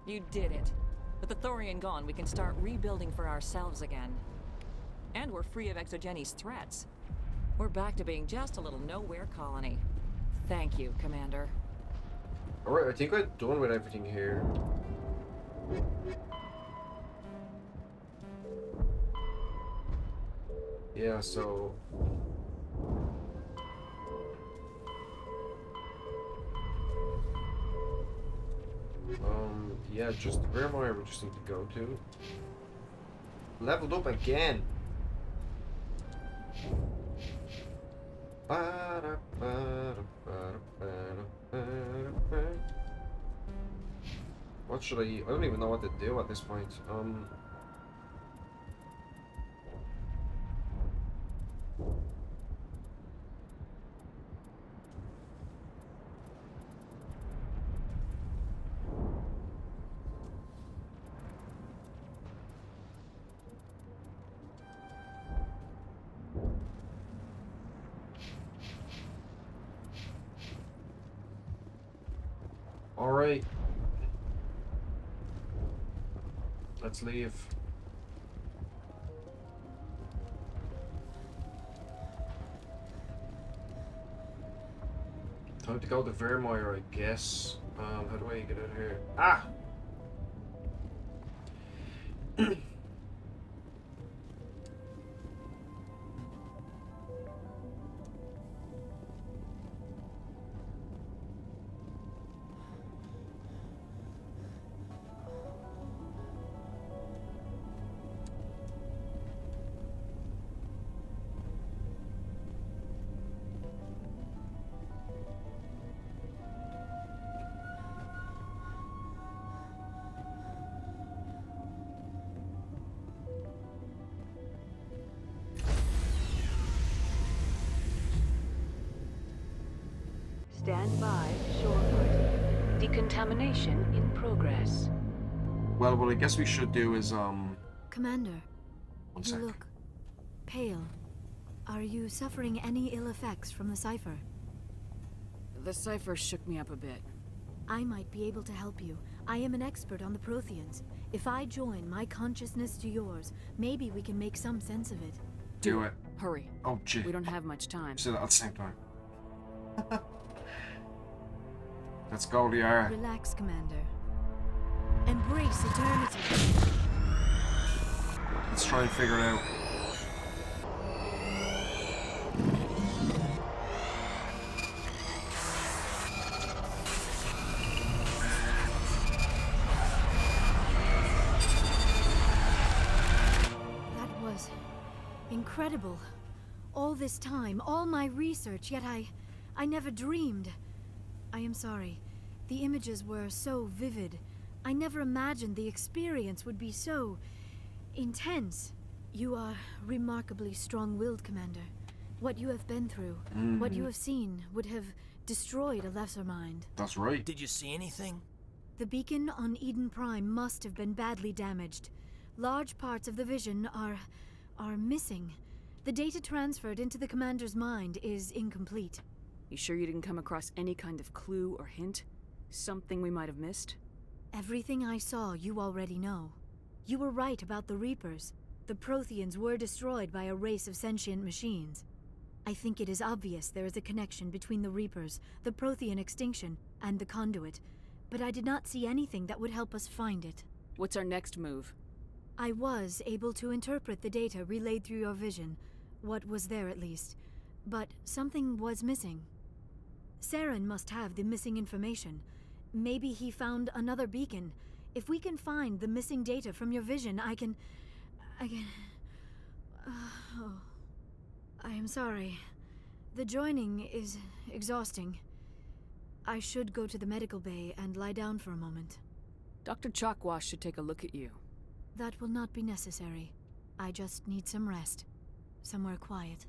[SPEAKER 17] You did it. With the Thorian gone, we can start rebuilding for ourselves again. And we're free of Exogeni's threats. We're back to being just a little nowhere colony. Thank you, Commander.
[SPEAKER 1] Alright, I think I'm done with everything here. Yeah, so... yeah, just where am I? We just need to go to. Leveled up again. What should I don't even know what to do at this point. Alright. Let's leave. Time to go to Vermeer, I guess. How do I get out of here? Ah!
[SPEAKER 7] Stand by, Shorefoot. Decontamination in progress.
[SPEAKER 1] Well, what I guess we should do is,
[SPEAKER 12] Commander,
[SPEAKER 1] one
[SPEAKER 12] you
[SPEAKER 1] sec.
[SPEAKER 12] look pale. Are you suffering any ill effects from the cipher?
[SPEAKER 4] The cipher shook me up a bit.
[SPEAKER 12] I might be able to help you. I am an expert on the Protheans. If I join my consciousness to yours, maybe we can make some sense of it.
[SPEAKER 1] Do it.
[SPEAKER 4] Hurry.
[SPEAKER 1] Oh, gee.
[SPEAKER 4] We don't have much time.
[SPEAKER 1] Say that at the same time. Let's go, Liara.
[SPEAKER 12] Relax, Commander. Embrace eternity.
[SPEAKER 1] Let's try and figure it out.
[SPEAKER 12] That was incredible. All this time, all my research, yet I never dreamed. I am sorry. The images were so vivid. I never imagined the experience would be so intense. You are remarkably strong-willed, Commander. What you have been through, what you have seen, would have destroyed a lesser mind.
[SPEAKER 1] That's right.
[SPEAKER 22] Did you see anything?
[SPEAKER 12] The beacon on Eden Prime must have been badly damaged. Large parts of the vision are missing. The data transferred into the Commander's mind is incomplete.
[SPEAKER 4] You sure you didn't come across any kind of clue or hint? Something we might have missed?
[SPEAKER 12] Everything I saw, you already know. You were right about the Reapers. The Protheans were destroyed by a race of sentient machines. I think it is obvious there is a connection between the Reapers, the Prothean extinction, and the Conduit, but I did not see anything that would help us find it.
[SPEAKER 4] What's our next move?
[SPEAKER 12] I was able to interpret the data relayed through your vision, what was there at least, but something was missing. Saren must have the missing information. Maybe he found another beacon. If we can find the missing data from your vision, I can... Oh. I am sorry. The joining is exhausting. I should go to the medical bay and lie down for a moment.
[SPEAKER 4] Dr. Chalkwash should take a look at you.
[SPEAKER 12] That will not be necessary. I just need some rest. Somewhere quiet.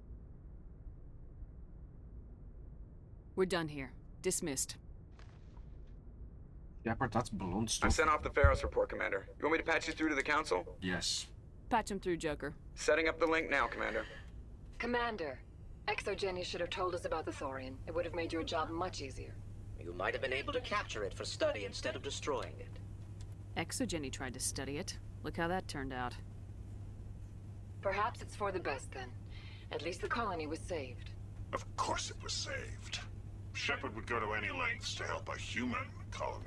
[SPEAKER 4] We're done here. Dismissed.
[SPEAKER 1] Shepard, that's blunt
[SPEAKER 6] I
[SPEAKER 1] stuff.
[SPEAKER 6] sent off the Feros report, Commander. You want me to patch you through to the Council?
[SPEAKER 1] Yes.
[SPEAKER 4] Patch him through, Joker.
[SPEAKER 6] Setting up the link now, Commander.
[SPEAKER 23] Commander, Exogeny should have told us about the Thorian. It would have made your job much easier.
[SPEAKER 9] You might have been able to capture it for study instead of destroying it.
[SPEAKER 4] Exogeny tried to study it. Look how that turned out.
[SPEAKER 23] Perhaps it's for the best then. At least the colony was saved.
[SPEAKER 3] Of course it was saved. Shepard would go to any lengths to help a human colony.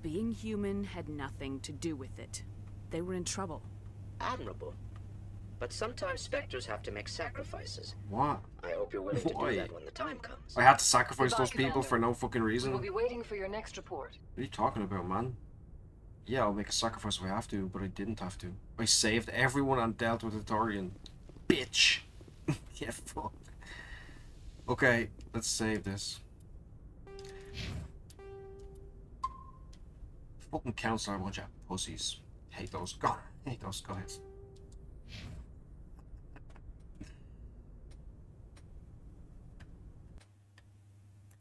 [SPEAKER 4] Being human had nothing to do with it. They were in trouble.
[SPEAKER 9] Admirable. But sometimes Spectres have to make sacrifices.
[SPEAKER 1] What?
[SPEAKER 9] I hope you're willing to
[SPEAKER 1] Why?
[SPEAKER 9] do that when the time comes.
[SPEAKER 1] I had to sacrifice
[SPEAKER 23] Goodbye,
[SPEAKER 1] those people
[SPEAKER 23] Commander.
[SPEAKER 1] for no fucking reason.
[SPEAKER 23] We will
[SPEAKER 1] What
[SPEAKER 23] be waiting for your next report.
[SPEAKER 1] are you talking about, man? Yeah, I'll make a sacrifice if I have to, but I didn't have to. I saved everyone and dealt with the Thorian. Bitch! Yeah, fuck. Okay, let's save this. Fucking council are a bunch of pussies. Hate those guys.